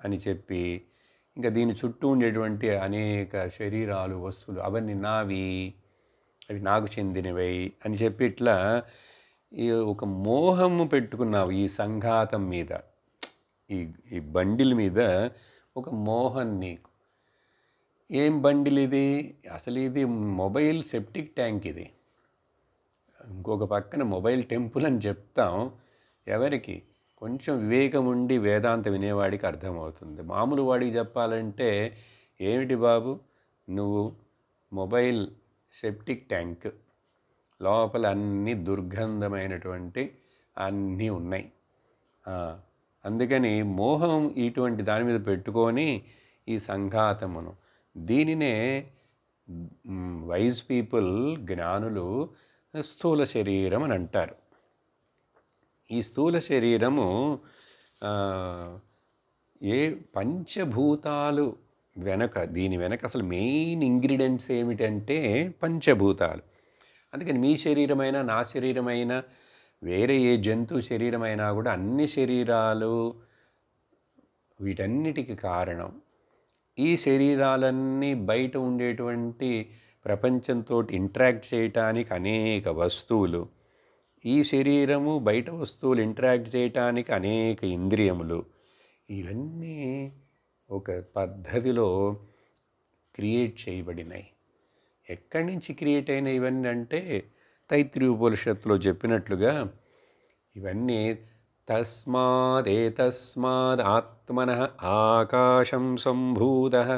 అని చెప్పి, ఇంకా దీని చుట్టూ ఉండేటువంటి అనేక శరీరాలు, వస్తువులు అవన్నీ నావి, అవి నాకు చెందినవి అని చెప్పి ఇట్లా ఒక మోహము పెట్టుకున్నావు ఈ సంఘాతం మీద, ఈ బండిల్ మీద ఒక మోహం నీకు. ఏం బండిల్ ఇది? అసలు ఇది మొబైల్ సెప్టిక్ ట్యాంక్. ఇది ఇంకొక పక్కన మొబైల్ టెంపుల్ అని చెప్తాం. ఎవరికి కొంచెం వివేకం ఉండి వేదాంత వినేవాడికి అర్థమవుతుంది. మామూలు వాడికి చెప్పాలంటే, ఏమిటి బాబు నువ్వు మొబైల్ సెప్టిక్ ట్యాంక్, లోపల అన్నీ దుర్గంధమైనటువంటి అన్నీ ఉన్నాయి. అందుకని మోహం ఇటువంటి దాని మీద పెట్టుకొని ఈ సంఘాతమును, దీనినే వైజ్ పీపుల్, జ్ఞానులు స్థూల శరీరం అని అంటారు. ఈ స్థూల శరీరము ఏ పంచభూతాలు వెనక, దీని వెనక అసలు మెయిన్ ఇంగ్రీడియంట్స్ ఏమిటంటే పంచభూతాలు. అందుకని మీ శరీరమైనా, నా శరీరమైనా, వేరే ఏ జంతు శరీరమైనా కూడా అన్ని శరీరాలు వీటన్నిటికి కారణం ఈ శరీరాలన్నీ బయట ఉండేటువంటి ప్రపంచంతో ఇంటరాక్ట్ చేయటానికి అనేక వస్తువులు, ఈ శరీరము బయట వస్తువులు ఇంటరాక్ట్ చేయటానికి అనేక ఇంద్రియములు, ఇవన్నీ ఒక పద్ధతిలో క్రియేట్ చేయబడినాయి. ఎక్కడి నుంచి క్రియేట్ అయిన ఇవన్నీ అంటే, తైత్రీయ ఉపనిషత్తులో చెప్పినట్లుగా ఇవన్నీ తస్మాద్ ఆత్మనః ఆకాశం సంభూతః,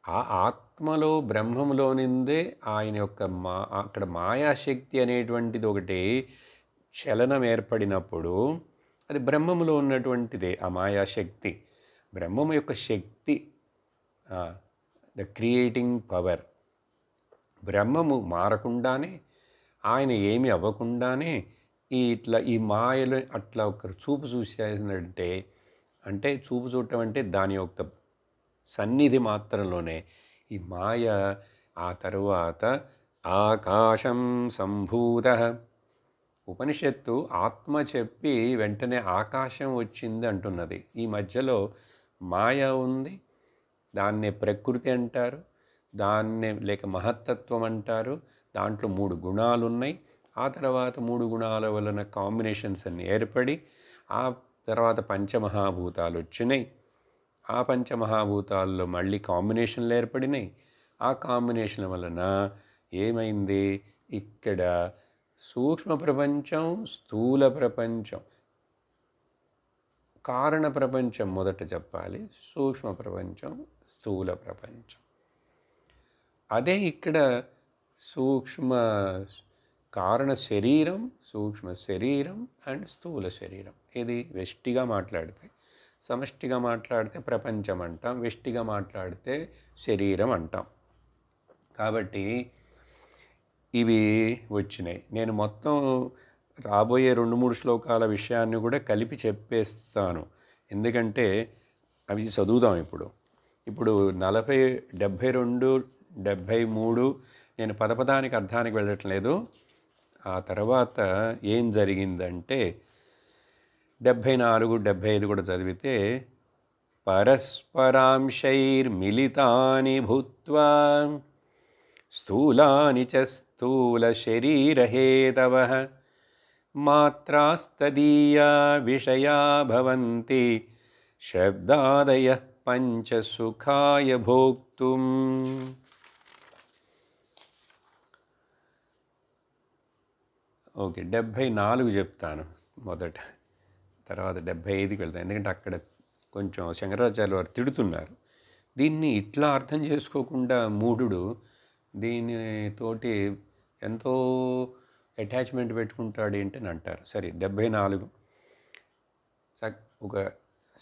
ఆ ఆత్మలో బ్రహ్మంలో నిందే ఆయన యొక్క అక్కడ మాయాశక్తి అనేటువంటిది ఒకటి చలనం ఏర్పడినప్పుడు అది బ్రహ్మములో ఉన్నటువంటిదే. ఆ మాయాశక్తి బ్రహ్మము యొక్క శక్తి, ద క్రియేటింగ్ పవర్. బ్రహ్మము మారకుండానే, ఆయన ఏమి అవ్వకుండానే ఈ మాయలో అట్లా ఒక చూపు చూసేసినట్టే, అంటే చూపు చూడటం అంటే దాని యొక్క సన్నిధి మాత్రంలోనే ఈ మాయ ఆ తరువాత ఆకాశం సంభూతః. ఉపనిషత్తు ఆత్మ చెప్పి వెంటనే ఆకాశం వచ్చింది అంటున్నది. ఈ మధ్యలో మాయ ఉంది, దాన్నే ప్రకృతి అంటారు, దాన్నే లేక మహత్తత్వం అంటారు. దాంట్లో 3 గుణాలు ఉన్నాయి. ఆ తర్వాత 3 గుణాల వలన కాంబినేషన్స్ అన్ని ఏర్పడి ఆ తర్వాత పంచమహాభూతాలు వచ్చినాయి. ఆ పంచమహాభూతాల్లో మళ్ళీ కాంబినేషన్లు ఏర్పడినాయి. ఆ కాంబినేషన్ వలన ఏమైంది, ఇక్కడ సూక్ష్మ ప్రపంచం, స్థూల ప్రపంచం, కారణ ప్రపంచం మొదట చెప్పాలి, సూక్ష్మ ప్రపంచం, స్థూల ప్రపంచం. అదే ఇక్కడ సూక్ష్మ కారణ శరీరం, సూక్ష్మ శరీరం అండ్ స్థూల శరీరం. ఇది వెష్టిగా మాట్లాడితే. సమష్టిగా మాట్లాడితే ప్రపంచం అంటాం, వెష్టిగా మాట్లాడితే శరీరం అంటాం. కాబట్టి ఇవి వచ్చినాయి. నేను మొత్తం రాబోయే 2-3 శ్లోకాల విషయాన్ని కూడా కలిపి చెప్పేస్తాను. ఎందుకంటే అవి చదువుదాం ఇప్పుడు. ఇప్పుడు 40, 72, 73 నేను పదపదానికి అర్థానికి వెళ్ళట్లేదు. ఆ తర్వాత ఏం జరిగిందంటే 74, 75 కూడా చదివితే పరస్పరాంశైర్మిళితాని భూత్వా స్థూలాని చ స్థూల శరీరహేతవః మాత్రాస్తదీయా విషయా భవంతి శబ్దాదయః పంచ సుఖాయ భోక్తుం. ఓకే, 74 చెప్తాను మొదట, తర్వాత 75కి వెళ్తాను. ఎందుకంటే అక్కడ కొంచెం శంకరాచార్య వారు తిడుతున్నారు. దీన్ని ఇట్లా అర్థం చేసుకోకుండా మూఢుడు దీనితోటి ఎంతో అటాచ్మెంట్ పెట్టుకుంటాడు ఏంటని అంటారు. సరే, 74 ఒక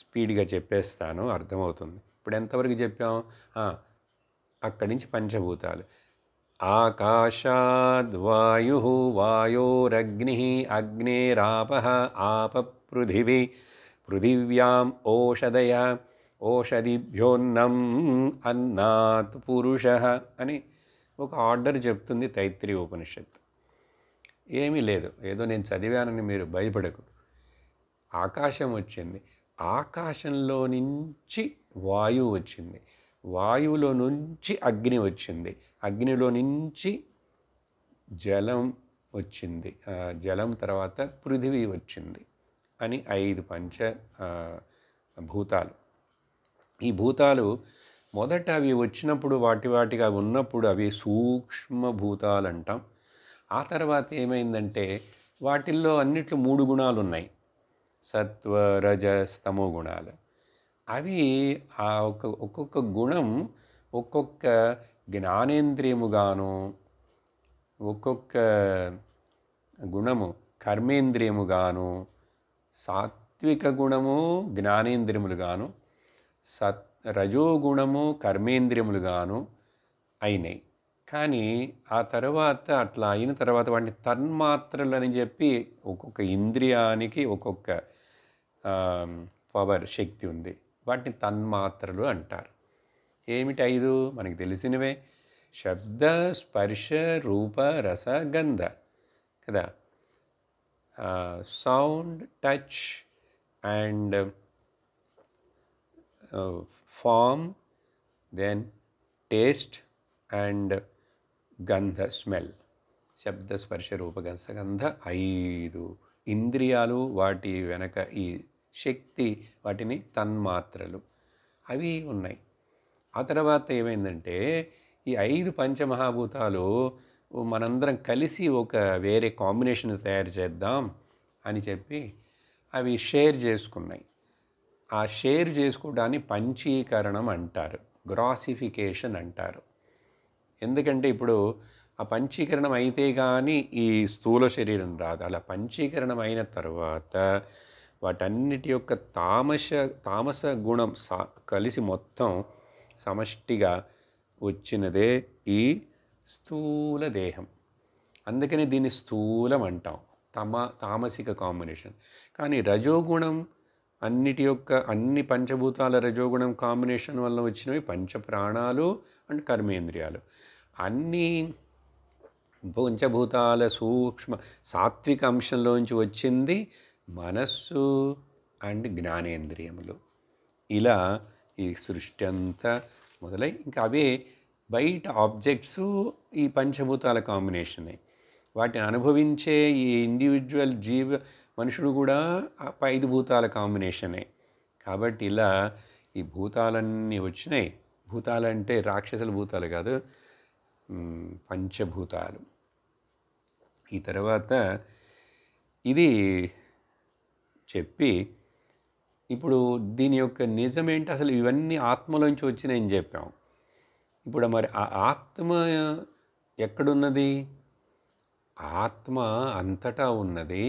స్పీడ్గా చెప్పేస్తాను, అర్థమవుతుంది. ఇప్పుడు ఎంతవరకు చెప్పాం? అక్కడి నుంచి పంచభూతాలు. ఆకాశాద్వాయు వాయోరగ్ని అగ్నేరాపః ఆప పృథివీ పృథివ్యాం ఓషధయ ఓషధిభ్యోన్నం అన్నాత్ పురుషః అని ఒక ఆర్డర్ చెప్తుంది తైత్రీయ ఉపనిషత్తు. ఏమీ లేదు, ఏదో నేను చదివానని మీరు భయపడకు. ఆకాశం వచ్చింది, ఆకాశంలో నుంచి వాయువు వచ్చింది, వాయువులో నుంచి అగ్ని వచ్చింది, అగ్నిలో నుంచి జలం వచ్చింది, జలం తర్వాత పృథివీ వచ్చింది అని 5 పంచ భూతాలు. ఈ భూతాలు మొదట అవి వచ్చినప్పుడు వాటిగా ఉన్నప్పుడు అవి సూక్ష్మ భూతాలు అంటాం. ఆ తర్వాత ఏమైందంటే వాటిల్లో అన్నిట్లో 3 గుణాలు ఉన్నాయి, సత్వ రజ స్తమో గుణాలు. అవి ఒక్కొక్క గుణం ఒక్కొక్క జ్ఞానేంద్రియముగాను, ఒక్కొక్క గుణము కర్మేంద్రియముగాను, సాత్విక గుణము జ్ఞానేంద్రియములుగాను, రజోగుణము కర్మేంద్రియములుగాను అయినాయి. కానీ ఆ తర్వాత అట్లా అయిన తర్వాత వాటిని తన్మాత్రలు అని చెప్పి ఒక్కొక్క ఇంద్రియానికి ఒక్కొక్క పవర్, శక్తి ఉంది. వాటిని తన్మాత్రలు అంటారు. ఏమిటి 5? మనకి తెలిసినవే: శబ్ద, స్పర్శ, రూప, రస, గంధ కదా. Sound, touch and form, then taste and గంధ, స్మెల్. శబ్ద, స్పర్శ, రూప, రస, గంధ 5 ఇంద్రియాలు. వాటి వెనక ఈ శక్తి, వాటిని తన్మాత్రలు అవి ఉన్నాయి. ఆ తర్వాత ఏమైందంటే ఈ 5 పంచమహాభూతాలు మనందరం కలిసి ఒక వేరే కాంబినేషన్ తయారు చేద్దాం అని చెప్పి అవి షేర్ చేసుకున్నాయి. ఆ షేర్ చేసుకోవడాన్ని పంచీకరణం అంటారు, గ్రాసిఫికేషన్ అంటారు. ఎందుకంటే ఇప్పుడు ఆ పంచీకరణం అయితే కానీ ఈ స్థూల శరీరం రాదు. అలా పంచీకరణం అయిన తర్వాత వాటన్నిటి యొక్క తామస గుణం కలిసి మొత్తం సమష్టిగా వచ్చినదే ఈ స్థూల దేహం. అందుకని దీన్ని స్థూలం అంటాం, తామసిక కాంబినేషన్. కానీ రజోగుణం అన్ని పంచభూతాల రజోగుణం కాంబినేషన్ వల్ల వచ్చినవి పంచప్రాణాలు అండ్ కర్మేంద్రియాలు. అన్ని పంచభూతాల సూక్ష్మ సాత్విక అంశంలోంచి వచ్చింది మనస్సు అండ్ జ్ఞానేంద్రియములు. ఇలా ఈ సృష్టి అంతా మొదలై ఇంకా అవే బయట ఆబ్జెక్ట్స్ ఈ పంచభూతాల కాంబినేషనే. వాటిని అనుభవించే ఈ ఇండివిజువల్ మనుషుడు కూడా 5 భూతాల కాంబినేషనే. కాబట్టి ఇలా ఈ భూతాలన్నీ వచ్చినాయి. భూతాలంటే రాక్షసుల భూతాలు కాదు, పంచభూతాలు. ఈ తర్వాత ఇది చెప్పి ఇప్పుడు దీని యొక్క నిజమేంటి, అసలు ఇవన్నీ ఆత్మలోంచి వచ్చినాయని చెప్పాం. ఇప్పుడు మరి ఆ ఆత్మ ఎక్కడున్నది? ఆత్మ అంతటా ఉన్నది.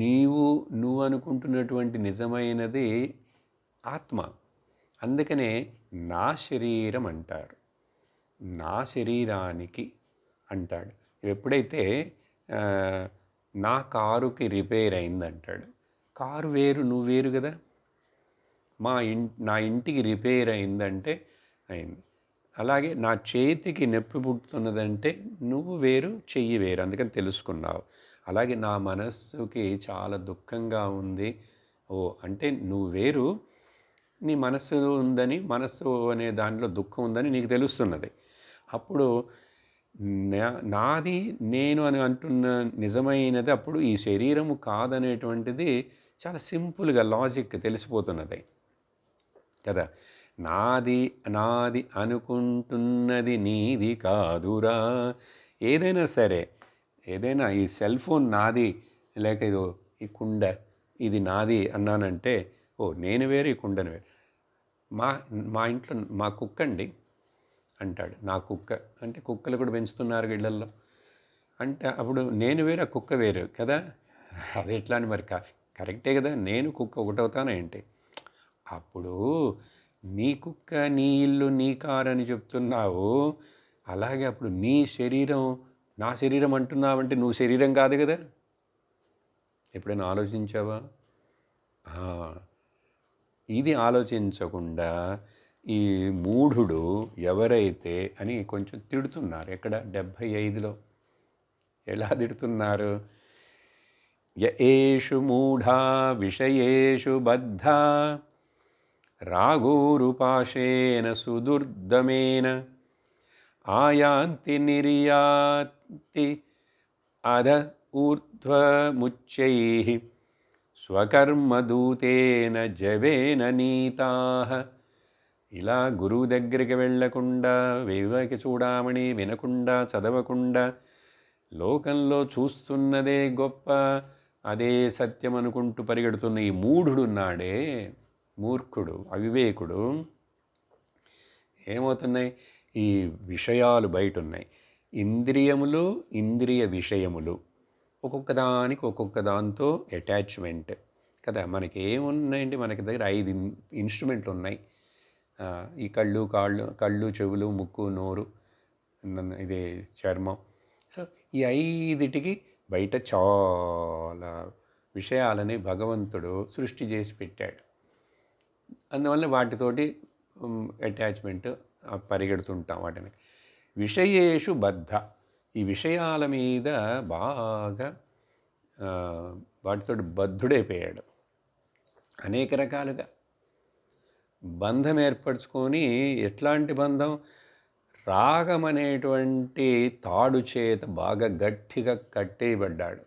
నువ్వు అనుకుంటున్నటువంటి నిజమైనది ఆత్మ. అందుకనే నా శరీరం అంటారు. నా శరీరానికి అంటాడు. ఎప్పుడైతే నా కారుకి రిపేర్ అయిందంటాడు. కారు వేరు, నువ్వు వేరు కదా. నా ఇంటికి రిపేర్ అయిందంటే అయింది. అలాగే నా చేతికి నొప్పి పుట్టుతున్నదంటే నువ్వు వేరు, చెయ్యి వేరు, అందుకని తెలుసుకున్నావు. అలాగే నా మనస్సుకి చాలా దుఃఖంగా ఉంది, అంటే నువ్వు వేరు, నీ మనస్సు ఉందని, మనస్సు అనే దానిలో దుఃఖం ఉందని నీకు తెలుస్తున్నది. అప్పుడు నాది నేను అని అంటున్న నిజమైనది అప్పుడు ఈ శరీరము కాదనేటువంటిది చాలా సింపుల్గా లాజిక్ తెలిసిపోతున్నది కదా. నాది నాది అనుకుంటున్నది నీది కాదురా. ఏదైనా సరే, ఏదైనా ఈ సెల్ ఫోన్ నాది, లేక ఇదో ఈ కుండ ఇది నాది అన్నానంటే నేను వేరు, ఈ కుండను వేరు. మా ఇంట్లో మా కుక్క అండి అంటాడు. నా కుక్క అంటే కుక్కలు కూడా పెంచుతున్నారు ఇళ్ళల్లో అంటే అప్పుడు నేను వేరు, ఆ కుక్క వేరు కదా. అది ఎట్లా అని మరి కరెక్టే కదా. నేను కుక్క ఒకటవుతానా ఏంటి? అప్పుడు నీ కుక్క నీ ఇల్లు నీ కారు అని చెప్తున్నావు. అలాగే అప్పుడు నీ శరీరం నా శరీరం అంటున్నావంటే నువ్వు శరీరం కాదు కదా. ఎప్పుడైనా ఆలోచించావా? ఇది ఆలోచించకుండా ఈ మూఢుడు ఎవరైతే అని కొంచెం తిడుతున్నారు. ఎక్కడ 75లో ఎలా తిడుతున్నారు? ఏషు మూఢా విషయేషు బద్ధా రాగోరుపాశేన సుదుర్దమేన ఆయాంతి నిర్యాతి అధ ఊర్ధ్వముచ్చైః స్వకర్మదూతేన జవేన నీతాః. ఇలా గురువు దగ్గరికి వెళ్ళకుండా, వివేక చూడామణి వినకుండా, చదవకుండా, లోకంలో చూస్తున్నదే గొప్ప, అదే సత్యం అనుకుంటూ పరిగెడుతున్న ఈ మూఢుడున్నాడే, మూర్ఖుడు, అవివేకుడు, ఏమవుతున్నాయి? ఈ విషయాలు బయట ఉన్నాయి. ఇంద్రియములు, ఇంద్రియ విషయములు, ఒక్కొక్క దానికి ఒక్కొక్క దాంతో అటాచ్మెంట్ కదా. మనకి ఏమున్నాయండి? మనకి దగ్గర 5 ఇన్స్ట్రుమెంట్లు ఉన్నాయి. ఈ కళ్ళు, చెవులు, ముక్కు, నోరు, ఇది చర్మం. సో ఈ 5టికి బయట చాలా విషయాలని భగవంతుడు సృష్టి చేసి పెట్టాడు. అందువల్ల వాటితోటి అటాచ్మెంట్ పరిగెడుతుంటాం. వాటిని విషయేషు బద్ధ, ఈ విషయాల మీద బాగా వాటితో బద్ధుడైపోయాడు. అనేక రకాలుగా బంధం ఏర్పరచుకొని, ఎట్లాంటి బంధం? రాగం అనేటువంటి తాడు చేత బాగా గట్టిగా కట్టేయబడ్డాడు.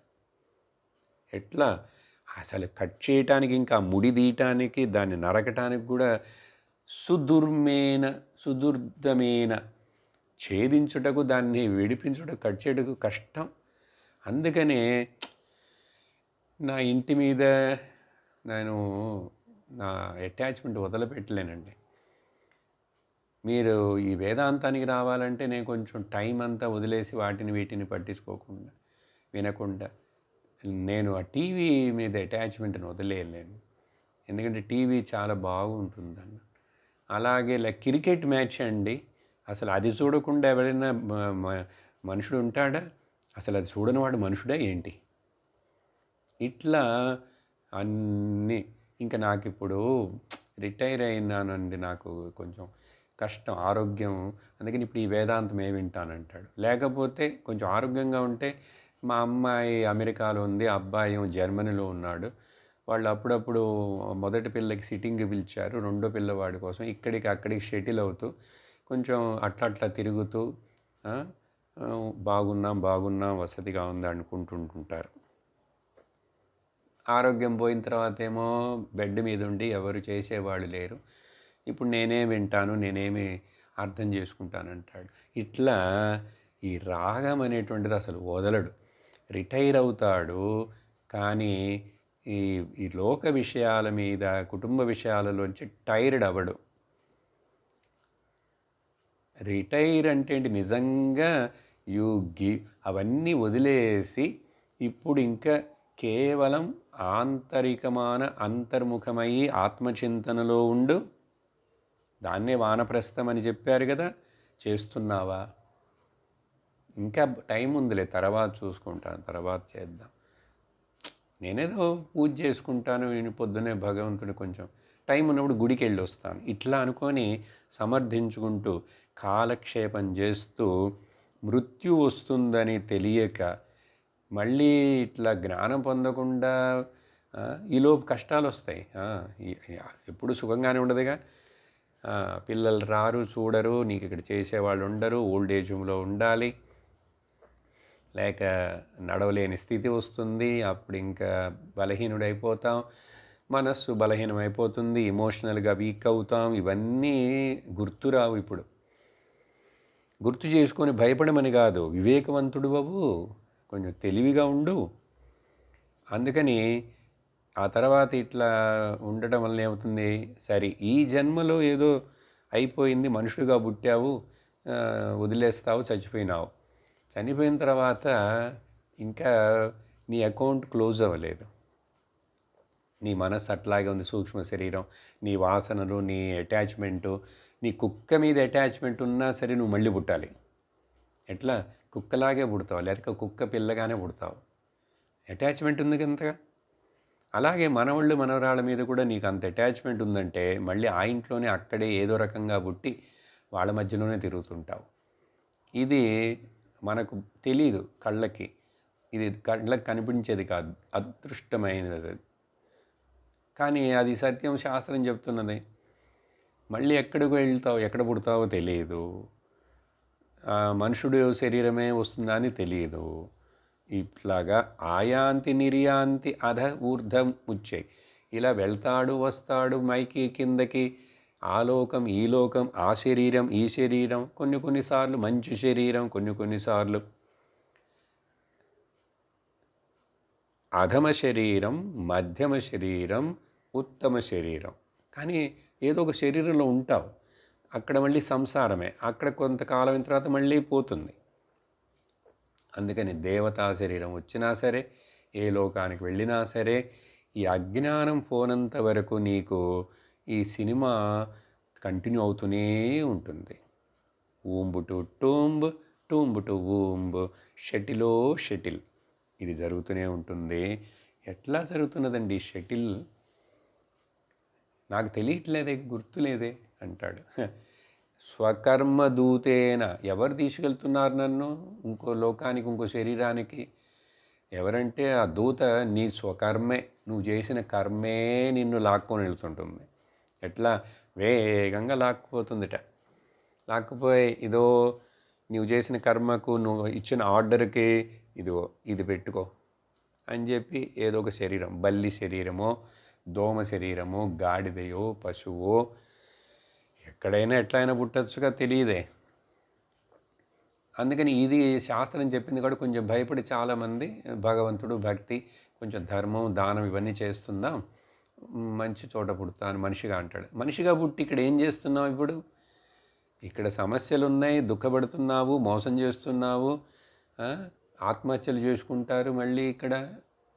ఎట్లా? అసలు కట్ చేయటానికి, ఇంకా ముడి తీయటానికి, దాన్ని నరకటానికి కూడా సుదుర్దమేన ఛేదించుటకు, దాన్ని విడిపించుటకు, కట్ చేయటకు కష్టం. అందుకనే నా ఇంటి మీద నేను నా అటాచ్మెంట్ వదిలిపెట్టలేనండి. మీరు ఈ వేదాంతానికి రావాలంటే నేను కొంచెం టైం అంతా వదిలేసి వీటిని పట్టించుకోకుండా, వినకుండా, నేను ఆ టీవీ మీద అటాచ్మెంట్ని వదిలేయలేను. ఎందుకంటే టీవీ చాలా బాగుంటుందన్న. అలాగే క్రికెట్ మ్యాచ్ అండి, అసలు అది చూడకుండా ఎవరైనా మనుషుడు ఉంటాడా? అసలు అది చూడని వాడు మనుషుడా ఏంటి? ఇట్లా అన్నీ. ఇంకా నాకు ఇప్పుడు రిటైర్ అయినానండి, నాకు కొంచెం కష్టం, ఆరోగ్యం. అందుకని ఇప్పుడు ఈ వేదాంతం వింటానంటాడు. లేకపోతే కొంచెం ఆరోగ్యంగా ఉంటే, మా అమ్మాయి అమెరికాలో ఉంది, అబ్బాయి జర్మనీలో ఉన్నాడు. వాళ్ళు అప్పుడప్పుడు మొదటి పిల్లకి సిట్టింగ్ పిలిచారు, రెండో పిల్లవాడి కోసం ఇక్కడికి అక్కడికి షటిల్ అవుతూ కొంచెం అట్లా తిరుగుతూ బాగున్నాం వసతిగా ఉంది అనుకుంటుంటారు. ఆరోగ్యం పోయిన తర్వాత ఏమో బెడ్ మీద ఉండి ఎవరు చేసేవాళ్ళు లేరు, ఇప్పుడు నేనే వింటాను, నేనేమి అర్థం చేసుకుంటానంటాడు. ఇట్లా ఈ రాగం అనేటువంటిది అసలు వదలడు. రిటైర్ అవుతాడు కానీ ఈ లోక విషయాల మీద, కుటుంబ విషయాలలోంచి టైర్డ్ అవ్వడు. రిటైర్ అంటే నిజంగా యూ గివ్, అవన్నీ వదిలేసి ఇప్పుడు ఇంకా కేవలం ఆంతరికమైన అంతర్ముఖమయ్యి ఆత్మచింతనలో ఉండు. దాన్నే వానప్రస్థం అని చెప్పారు కదా, చేస్తున్నావా? ఇంకా టైం ఉందిలే, తర్వాత చూసుకుంటాను, తర్వాత చేద్దాం, నేనేదో పూజ చేసుకుంటాను, నేను పొద్దునే భగవంతుడు కొంచెం టైం ఉన్నప్పుడు గుడికి వెళ్ళి వస్తాను, ఇట్లా అనుకొని సమర్థించుకుంటూ కాలక్షేపం చేస్తూ మృత్యు వస్తుందని తెలియక మళ్ళీ ఇట్లా జ్ఞానం పొందకుండా ఈలోపు కష్టాలు వస్తాయి. ఎప్పుడు సుఖంగానే ఉండదుగా. పిల్లలు రారు, చూడరు, నీకు ఇక్కడ చేసేవాళ్ళు ఉండరు, ఓల్డ్ ఏజ్ హోమ్లో ఉండాలి, లేక నడవలేని స్థితి వస్తుంది, అప్పుడు ఇంకా బలహీనుడైపోతాం, మనస్సు బలహీనమైపోతుంది, ఎమోషనల్గా వీక్ అవుతాం. ఇవన్నీ గుర్తురావు. ఇప్పుడు గుర్తు చేసుకొని భయపడమని కాదు, వివేకవంతుడు బాబు, కొంచెం తెలివిగా ఉండు. అందుకని ఆ తర్వాత ఇట్లా ఉండటం వల్ల ఏమవుతుంది, సరే ఈ జన్మలో ఏదో అయిపోయింది, మనుషుడిగా పుట్టావు, వదిలేస్తావు, చచ్చిపోయినావు. చనిపోయిన తర్వాత ఇంకా నీ అకౌంట్ క్లోజ్ అవ్వలేదు. నీ మనసు అట్లాగే ఉంది, సూక్ష్మ శరీరం, నీ వాసనలు, నీ అటాచ్మెంటు. నీ కుక్క మీద అటాచ్మెంట్ ఉన్నా సరే నువ్వు మళ్ళీ పుట్టాలి. ఎట్లా? కుక్కలాగే పుడతావు, లేకపోతే కుక్క పిల్లగానే పుడతావు. అటాచ్మెంట్ ఉంది కంతగా. అలాగే మనవాళ్ళు మనవరాళ్ళ మీద కూడా నీకు అంత అటాచ్మెంట్ ఉందంటే మళ్ళీ ఆ ఇంట్లోనే అక్కడే ఏదో రకంగా పుట్టి వాళ్ళ మధ్యలోనే తిరుగుతుంటావు. ఇది మనకు తెలీదు, కళ్ళకి ఇది కళ్ళకి కనిపించేది కాదు, అదృష్టమైనది. కానీ అది సత్యం, శాస్త్రం చెప్తున్నది. మళ్ళీ ఎక్కడికి వెళ్తావు, ఎక్కడ పుడతావో తెలియదు, మనుషుడు శరీరమే వస్తుందా అని తెలియదు. ఇట్లాగా ఆయాంతి నిర్యాంతి అధ ఊర్ధం ఉచ్చాయి. ఇలా వెళ్తాడు వస్తాడు మైకి కిందకి, ఆ లోకం ఈ లోకం, ఆ శరీరం ఈ శరీరం, కొన్నిసార్లు మంచి శరీరం, కొన్నిసార్లు అధమ శరీరం, మధ్యమ శరీరం, ఉత్తమ శరీరం. కానీ ఏదో ఒక శరీరంలో ఉంటావు, అక్కడ మళ్ళీ సంసారమే, అక్కడ కొంతకాలం తర్వాత మళ్ళీ పోతుంది. అందుకని దేవతా శరీరం వచ్చినా సరే, ఏ లోకానికి వెళ్ళినా సరే, ఈ అజ్ఞానం పోనంత వరకు నీకు ఈ సినిమా కంటిన్యూ అవుతూనే ఉంటుంది. Womb to tomb, tomb to womb, షటిలో షటిల్, ఇది జరుగుతూనే ఉంటుంది. ఎట్లా జరుగుతున్నదండి షటిల్? నాకు తెలియట్లేదే, గుర్తులేదే అంటాడు. స్వకర్మ దూతేన, ఎవరు తీసుకెళ్తున్నారు నన్ను ఇంకో లోకానికి, ఇంకో శరీరానికి? ఎవరంటే ఆ దూత నీ స్వకర్మే, నువ్వు చేసిన కర్మే నిన్ను లాక్కొని వెళ్తుంటుంది. ఎట్లా? వేగంగా లాక్కుపోతుందిట. లాక్కుపోయి ఇదో నువ్వు చేసిన కర్మకు, నువ్వు ఇచ్చిన ఆర్డర్కి ఇదిగో ఇది పెట్టుకో అని చెప్పి ఏదో ఒక శరీరం, బల్లి శరీరమో, దోమ శరీరమో, గాడిదయో, పశువో, ఎక్కడైనా ఎట్లయినా పుట్టచ్చుగా, తెలియదే. అందుకని ఇది శాస్త్రం చెప్పింది కూడా కొంచెం భయపడి చాలామంది భగవంతుడు, భక్తి, కొంచెం ధర్మం, దానం ఇవన్నీ చేస్తుందాం, మంచి చోట పుడతాను మనిషిగా అంటాడు. మనిషిగా పుట్టి ఇక్కడ ఏం చేస్తున్నావు? ఇప్పుడు ఇక్కడ సమస్యలు ఉన్నాయి, దుఃఖపడుతున్నావు, మోసం చేస్తున్నావు, ఆత్మహత్యలు చేసుకుంటారు మళ్ళీ ఇక్కడ.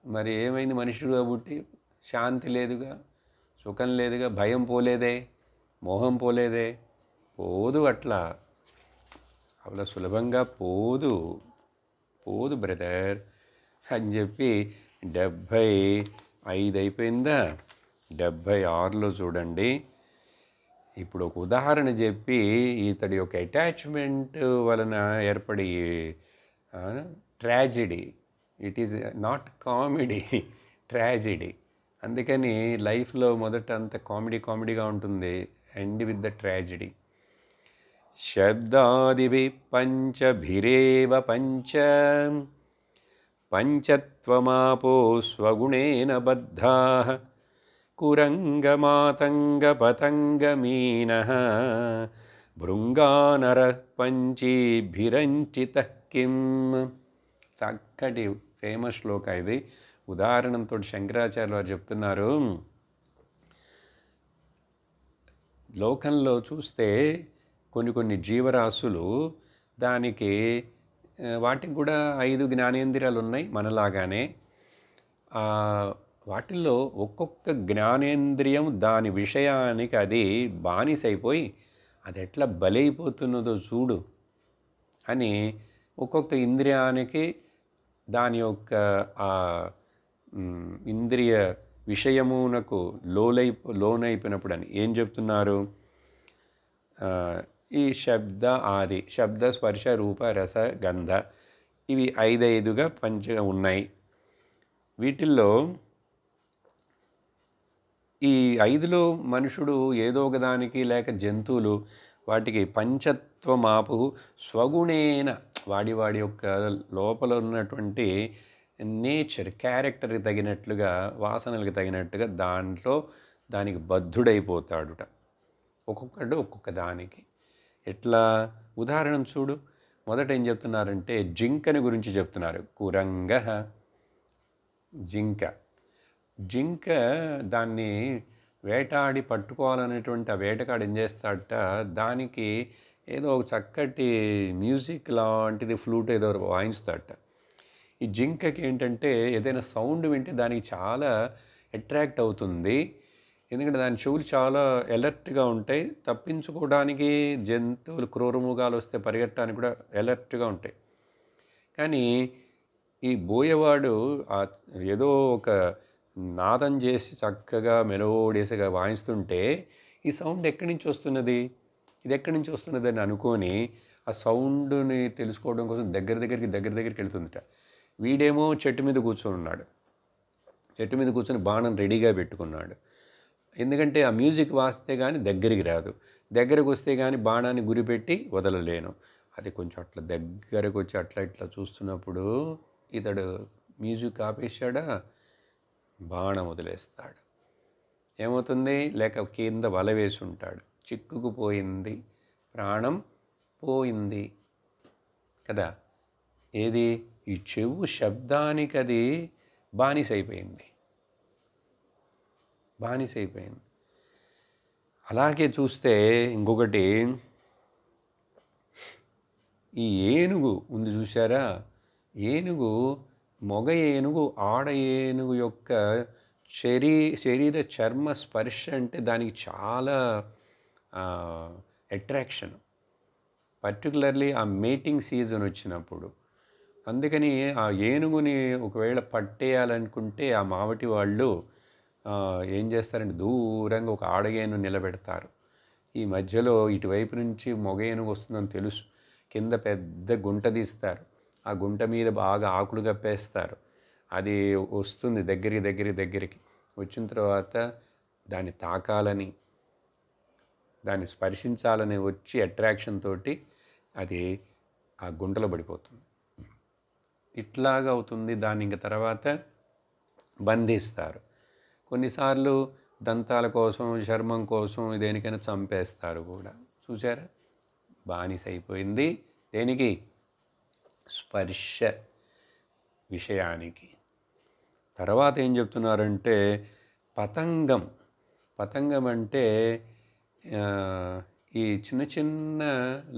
మరి ఏమైంది? మనిషిగా పుట్టి శాంతి లేదుగా, సుఖం లేదుగా, భయం పోలేదే, మోహం పోలేదే, పోదు. అట్లా అలా సులభంగా పోదు బ్రదర్ అని చెప్పి 75 అయిపోయిందా, 76లో చూడండి. ఇప్పుడు ఒక ఉదాహరణ చెప్పి, ఇతడి యొక్క అటాచ్మెంట్ వలన ఏర్పడి tragedy, it is not comedy, tragedy. అందుకని లైఫ్లో మొదట అంత కామెడీగా ఉంటుంది, ఎండ్ విత్ ద ట్రాజిడీ. శబ్దాదిభి పంచభిరేవ పంచత్వమాపో స్వగుణేన బద్ధాః కురంగమాతంగపతంగమీనః భృంగానరః పంచీభిరంచితః కిం. చక్కటి ఫేమస్ శ్లోక ఇది. ఉదాహరణతో శంకరాచార్య వారు చెప్తున్నారు, లోకంలో చూస్తే కొన్ని జీవరాశులు దానికి వాటికి కూడా 5 జ్ఞానేంద్రియాలు ఉన్నాయి మనలాగానే. వాటిల్లో ఒక్కొక్క జ్ఞానేంద్రియం దాని విషయానికి అది బానిసైపోయి అది ఎట్లా బలైపోతున్నదో చూడు అని ఒక్కొక్క ఇంద్రియానికి దాని యొక్క ఇంద్రియ విషయమునకు లోనైపోయినప్పుడు అని ఏం చెప్తున్నారు? ఈ శబ్ద ఆది శబ్ద స్పర్శ రూప రస గంధ ఇవి 5 పంచ ఉన్నాయి. వీటిల్లో ఈ 5లో మనుషుడు ఏదో ఒకదానికి లేక జంతువులు వాటికి పంచత్వమాపు స్వగుణేన వాడి యొక్క లోపల ఉన్నటువంటి నేచర్ క్యారెక్టర్కి తగినట్లుగా వాసనలకు తగినట్టుగా దానికి బద్ధుడైపోతాడుట. ఒక్కొక్కడు ఒక్కొక్క దానికి. ఎట్లా ఉదాహరణ చూడు. మొదట ఏం చెప్తున్నారంటే జింకని గురించి చెప్తున్నారు. కురంగ జింక దాన్ని వేటాడి పట్టుకోవాలనేటువంటి ఆ వేటగాడు ఏం చేస్తాడట, దానికి ఏదో ఒక చక్కటి మ్యూజిక్ లాంటిది ఫ్లూట్ ఏదో వాయిస్తాడట. ఈ జింకకి ఏంటంటే ఏదైనా సౌండ్ వింటే దానికి చాలా అట్రాక్ట్ అవుతుంది. ఎందుకంటే దాని చెవులు చాలా అలర్ట్గా ఉంటాయి. తప్పించుకోవడానికి జంతువులు క్రూరమృగాలు వస్తే పరిగెట్టడానికి కూడా అలర్ట్గా ఉంటాయి. కానీ ఈ బోయవాడు ఏదో ఒక నాదం చేసి చక్కగా మెలోడియస్గా వాయిస్తుంటే ఈ సౌండ్ ఎక్కడి నుంచి వస్తున్నది, ఇది ఎక్కడి నుంచి వస్తున్నది అని అనుకొని ఆ సౌండ్ని తెలుసుకోవడం కోసం దగ్గరికి వెళ్తుందట. వీడేమో చెట్టు మీద కూర్చొని ఉన్నాడు. చెట్టు మీద కూర్చొని బాణం రెడీగా పెట్టుకున్నాడు. ఎందుకంటే ఆ మ్యూజిక్ వాస్తే కానీ దగ్గరికి రాదు. దగ్గరకు వస్తే కానీ బాణాన్ని గురిపెట్టి వదలలేను. అది కొంచెం అట్లా దగ్గరకు వచ్చి అట్లా ఇట్లా చూస్తున్నప్పుడు ఇతడు మ్యూజిక్ ఆపేశాడా, బాణం వదిలేస్తాడు. ఏమవుతుంది? లేక కింద వల వేసి ఉంటాడు, చిక్కుకుపోయింది, ప్రాణం పోయింది కదా. ఏది? ఈ చెవు శబ్దానికి అది బానిసైపోయింది. అలాగే చూస్తే ఇంకొకటి, ఈ ఏనుగు ఉంది చూసారా? ఏనుగు, మగ ఏనుగు ఆడ ఏనుగు యొక్క శరీర చర్మ స్పర్శ అంటే దానికి చాలా అట్రాక్షన్, పర్టికులర్లీ ఆ మేటింగ్ సీజన్ వచ్చినప్పుడు. అందుకని ఆ ఏనుగుని ఒకవేళ పట్టేయాలనుకుంటే ఆ మావటి వాళ్ళు ఏం చేస్తారంటే దూరంగా ఒక ఆడ ఏనుగు నిలబెడతారు. ఈ మధ్యలో ఇటువైపు నుంచి మగ ఏనుగు వస్తుందని తెలుసు, కింద పెద్ద గుంట తీస్తారు. ఆ గుంట మీద బాగా ఆకులు కప్పేస్తారు. అది వస్తుంది దగ్గరికి వచ్చిన తర్వాత దాన్ని తాకాలని, దాన్ని స్పర్శించాలని వచ్చి అట్రాక్షన్ తోటి అది ఆ గుంటలో పడిపోతుంది. ఇట్లాగా అవుతుంది. దాన్ని ఇంక తర్వాత బంధిస్తారు. కొన్నిసార్లు దంతాల కోసం, చర్మం కోసం దేనికైనా చంపేస్తారు కూడా. చూసారా? బానిసైపోయింది దేనికి? స్పర్శ విషయానికి. తర్వాత ఏం చెప్తున్నారంటే పతంగం అంటే ఈ చిన్న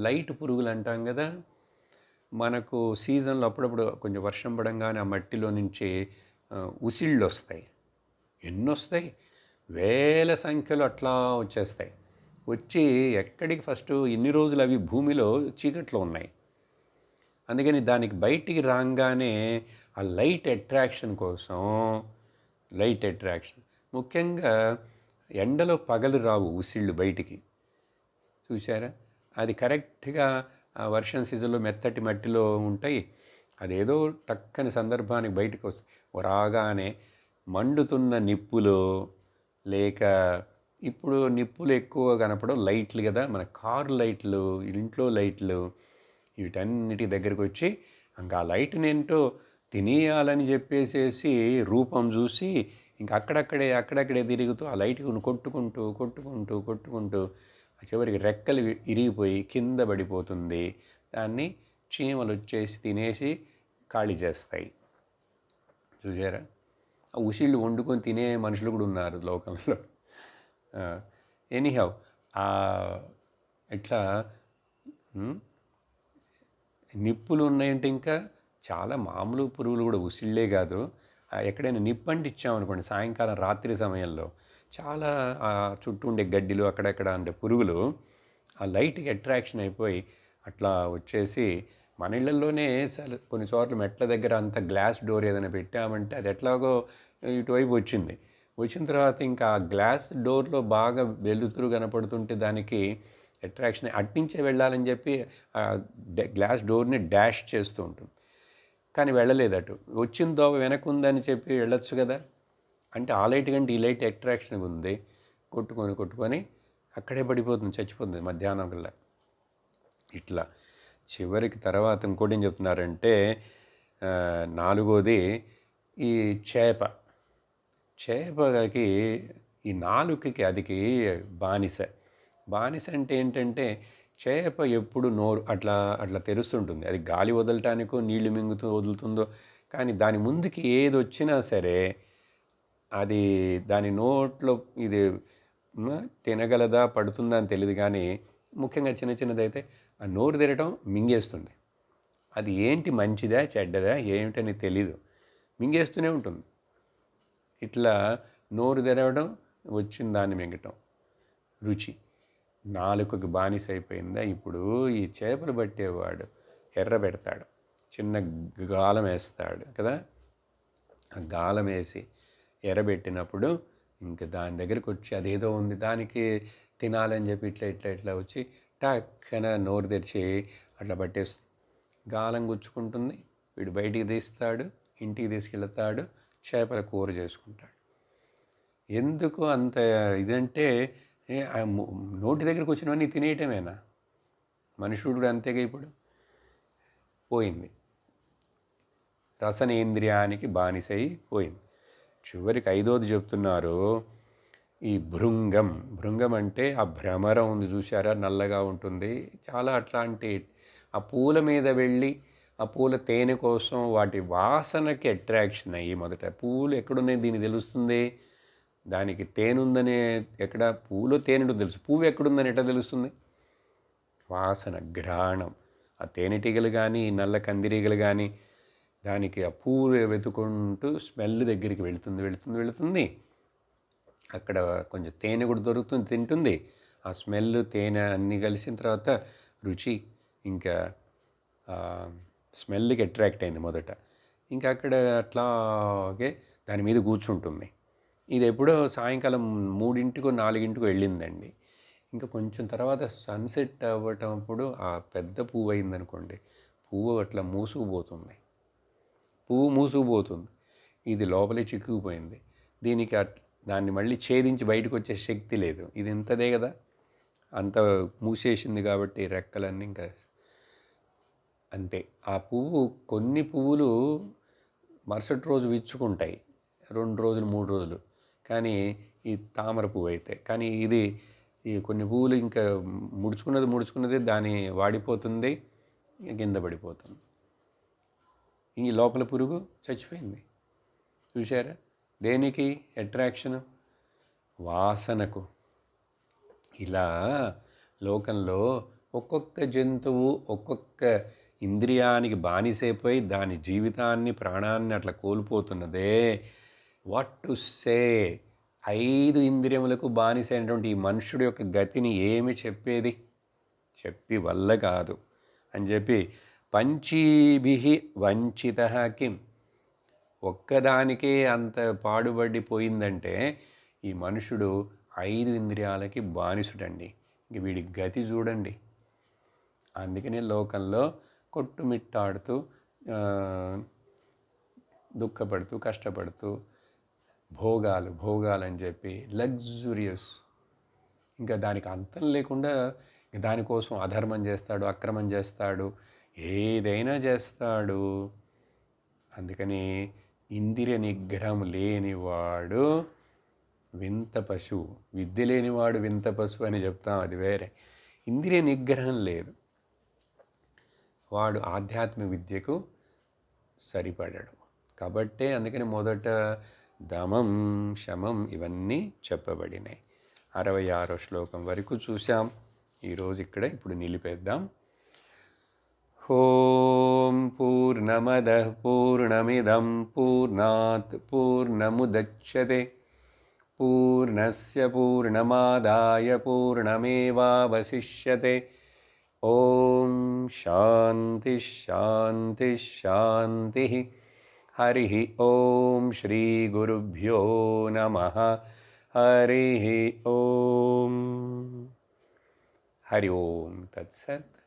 లైట్ పురుగులు అంటాం కదా. మనకు సీజన్లో అప్పుడప్పుడు కొంచెం వర్షం పడంగానే ఆ మట్టిలో నుంచి ఉసిళ్ళు వస్తాయి. ఎన్నొస్తాయి? వేల సంఖ్యలో అట్లా వచ్చేస్తాయి. వచ్చి ఎక్కడికి ఫస్ట్ ఇన్ని రోజులు అవి భూమిలో చీకట్లో ఉన్నాయి. అందుకని దానికి బయటికి రాగానే ఆ లైట్ అట్రాక్షన్ కోసం, ముఖ్యంగా ఎండలో పగలు రావు ఉసిళ్ళు బయటికి. చూసారా? అది కరెక్ట్గా ఆ వర్షం సీజన్లో మెత్తటి మట్టిలో ఉంటాయి. అదేదో టక్కని సందర్భానికి బయటకు వస్తాయి. రాగానే మండుతున్న నిప్పులు, లేక ఇప్పుడు నిప్పులు ఎక్కువ కనపడవు, లైట్లు కదా, మన కారు లైట్లు, ఇంట్లో లైట్లు, వీటన్నిటి దగ్గరికి వచ్చి ఇంకా ఆ లైట్ని ఏంటో తినేయాలని చెప్పేసేసి రూపం చూసి ఇంకా అక్కడక్కడే తిరుగుతూ ఆ లైట్ని కొట్టుకుంటూ చివరికి రెక్కలు ఇరిగిపోయి కింద పడిపోతుంది. దాన్ని చీమలు వచ్చేసి తినేసి ఖాళీ చేస్తాయి. చూసారా? ఆ ఉసిళ్ళు వండుకొని తినే మనుషులు కూడా ఉన్నారు లోకంలో. ఎనీహౌ ఇట్లా నిప్పులు ఉన్నాయంటే ఇంకా చాలా మామూలు పురుగులు కూడా ఉసిళ్ళే కాదు. ఎక్కడైనా నిప్పు అంటించామనుకోండి సాయంకాలం రాత్రి సమయంలో చాలా చుట్టూ ఉండే గడ్డిలు అక్కడెక్కడ ఉండే పురుగులు ఆ లైట్కి అట్రాక్షన్ అయిపోయి అట్లా వచ్చేసి మన ఇళ్లలోనే కొన్ని చోట్ల మెట్ల దగ్గర అంత గ్లాస్ డోర్ ఏదైనా పెట్టామంటే అది ఎట్లాగో ఇటువైపు వచ్చింది. వచ్చిన తర్వాత ఇంకా ఆ గ్లాస్ డోర్లో బాగా వెలుతురు కనపడుతుంటే దానికి అట్రాక్షన్ అట్నుంచే వెళ్ళాలని చెప్పి ఆ గ్లాస్ డోర్ని డాష్ చేస్తూ ఉంటుంది. కానీ వెళ్ళలేదు అటు. వచ్చిన దోవ వెనకుందని చెప్పి వెళ్ళొచ్చు కదా. అంటే ఆ లైట్ కంటే ఈ లైట్ అట్రాక్షన్గా ఉంది. కొట్టుకొని అక్కడే పడిపోతుంది, చచ్చిపోతుంది మధ్యాహ్నం కల్లా. ఇట్లా చివరికి తర్వాత ఇంకోటి ఏం చెప్తున్నారంటే నాలుగోది ఈ చేపకి ఈ నాలుకకి అదికి బానిస అంటే ఏంటంటే చేప ఎప్పుడు నోరు అట్లా అట్లా తెరుస్తుంటుంది. అది గాలి వదలటానికో నీళ్లు మింగుతూ వదులుతుందో కానీ దాని ముందుకి ఏది వచ్చినా సరే అది దాని నోట్లో ఇది తినగలదా పడుతుందా అని తెలియదు. కానీ ముఖ్యంగా చిన్నదైతే ఆ నోరు తెరటం మింగేస్తుంది. అది ఏంటి మంచిదా చెడ్డదా ఏమిటని తెలీదు, మింగేస్తూనే ఉంటుంది. ఇట్లా నోరు తెరవడం, వచ్చిన దాన్ని మింగటం, రుచి. నాలుకకు బానిస అయిపోయిందా. ఇప్పుడు ఈ చేపలు పట్టేవాడు ఎర్ర పెడతాడు, చిన్న గాలం వేస్తాడు కదా. ఆ గాలం వేసి ఎర్రబెట్టినప్పుడు ఇంకా దాని దగ్గరికి వచ్చి అదేదో ఉంది దానికి తినాలని చెప్పి ఇట్లా వచ్చి టక్కన నోరు తెరిచి అట్లా పట్టేస్తుంది. గాలం గుచ్చుకుంటుంది, వీడు బయటికి తీస్తాడు, ఇంటికి తీసుకెళ్తాడు, చేపల కూర చేసుకుంటాడు. ఎందుకు అంత ఇదంటే నోటి దగ్గరికి వచ్చినవన్నీ తినేయటమేనా? మనుషుడు అంతేగా. ఇప్పుడు పోయింది, రసనేంద్రియానికి బానిసై పోయింది. చివరికి ఐదోది చెప్తున్నారు ఈ భృంగం అంటే ఆ భ్రమరం ఉంది చూసారా, నల్లగా ఉంటుంది చాలా. అట్లాంటి ఆ పూల మీద వెళ్ళి ఆ పూల తేనె కోసం వాటి వాసనకి అట్రాక్షన్ అయ్యి మొదట పూలు ఎక్కడున్నాయి దీనికి తెలుస్తుంది. దానికి తేనె ఉందనే ఎక్కడ పూలో తేనె తెలుసు, పువ్వు ఎక్కడుందని ఎట్లా తెలుస్తుంది? వాసన, ఘ్రాణం. ఆ తేనెటీగలు కానీ నల్ల కందిరీగలు కానీ దానికి ఆ పువ్వు వెతుకుంటూ స్మెల్ దగ్గరికి వెళుతుంది. అక్కడ కొంచెం తేనె కూడా దొరుకుతుంది, తింటుంది. ఆ స్మెల్ తేనె అన్నీ కలిసిన తర్వాత రుచి, ఇంకా స్మెల్కి అట్రాక్ట్ అయింది మొదట. ఇంకా అక్కడ అట్లాగే దాని మీద కూర్చుంటుంది. ఇది ఎప్పుడో సాయంకాలం 3 4 వెళ్ళిందండి. ఇంకా కొంచెం తర్వాత సన్సెట్ అవ్వటప్పుడు ఆ పెద్ద పువ్వు అయిందనుకోండి, పువ్వు అట్లా మూసుకుపోతుంది. ఇది లోపలే చిక్కుకుపోయింది. దీనికి దాన్ని మళ్ళీ ఛేదించి బయటకు వచ్చే శక్తి లేదు. ఇది ఇంతదే కదా, అంత మూసేసింది కాబట్టి రెక్కలన్నీ ఇంకా అంతే. ఆ కొన్ని పువ్వులు మరుసటి రోజు విచ్చుకుంటాయి, 2 రోజులు 3 రోజులు. కానీ ఈ తామర పువ్వు అయితే కానీ ఈ కొన్ని పువ్వులు ఇంకా ముడుచుకున్నది దాని వాడిపోతుంది, కింద పడిపోతుంది. ఈ లోపల పురుగు చచ్చిపోయింది. చూశారా? దేనికి అట్రాక్షను? వాసనకు. ఇలా లోకంలో ఒక్కొక్క జంతువు ఒక్కొక్క ఇంద్రియానికి బానిసైపోయి దాని జీవితాన్ని ప్రాణాన్ని అట్లా కోల్పోతున్నదే. What to say? 5 ఇంద్రియములకు బానిసైనటువంటి ఈ మనుష్యుడి యొక్క గతిని ఏమి చెప్పి వల్ల కాదు అని చెప్పి పంచీభిః వంచితః కిం. ఒక్కదానికే అంత పాడుబడిపోయిందంటే ఈ మనుషుడు 5 ఇంద్రియాలకి బానిసుడండి. ఇంక వీడి గతి చూడండి. అందుకనే లోకంలో కొట్టుమిట్టాడుతూ దుఃఖపడుతూ కష్టపడుతూ భోగాలు అని చెప్పి లగ్జూరియస్, ఇంకా దానికి అంతం లేకుండా దానికోసం అధర్మం చేస్తాడు, అక్రమం చేస్తాడు, ఏదైనా చేస్తాడు. అందుకని ఇంద్రియ నిగ్రహం లేనివాడు వింత పశువు, విద్య లేనివాడు వింత పశువు అని చెప్తాం, అది వేరే. ఇంద్రియ నిగ్రహం లేదు, వాడు ఆధ్యాత్మిక విద్యకు సరిపడాడు. కాబట్టే అందుకని మొదట దమం శమం ఇవన్నీ చెప్పబడినాయి. 66వ శ్లోకం వరకు చూసాం. ఈరోజు ఇప్పుడు నిలిపేద్దాం. ఓం పూర్ణమదః పూర్ణమిదం పూర్ణాత్ పూర్ణముదచ్యతే పూర్ణస్య పూర్ణమాదాయ పూర్ణమేవావశిష్యతే. ఓం శాంతి శాంతి శాంతి. హరి ఓం శ్రీ గురుభ్యో నమః. హరి ఓం. హరి ఓం తత్సత్.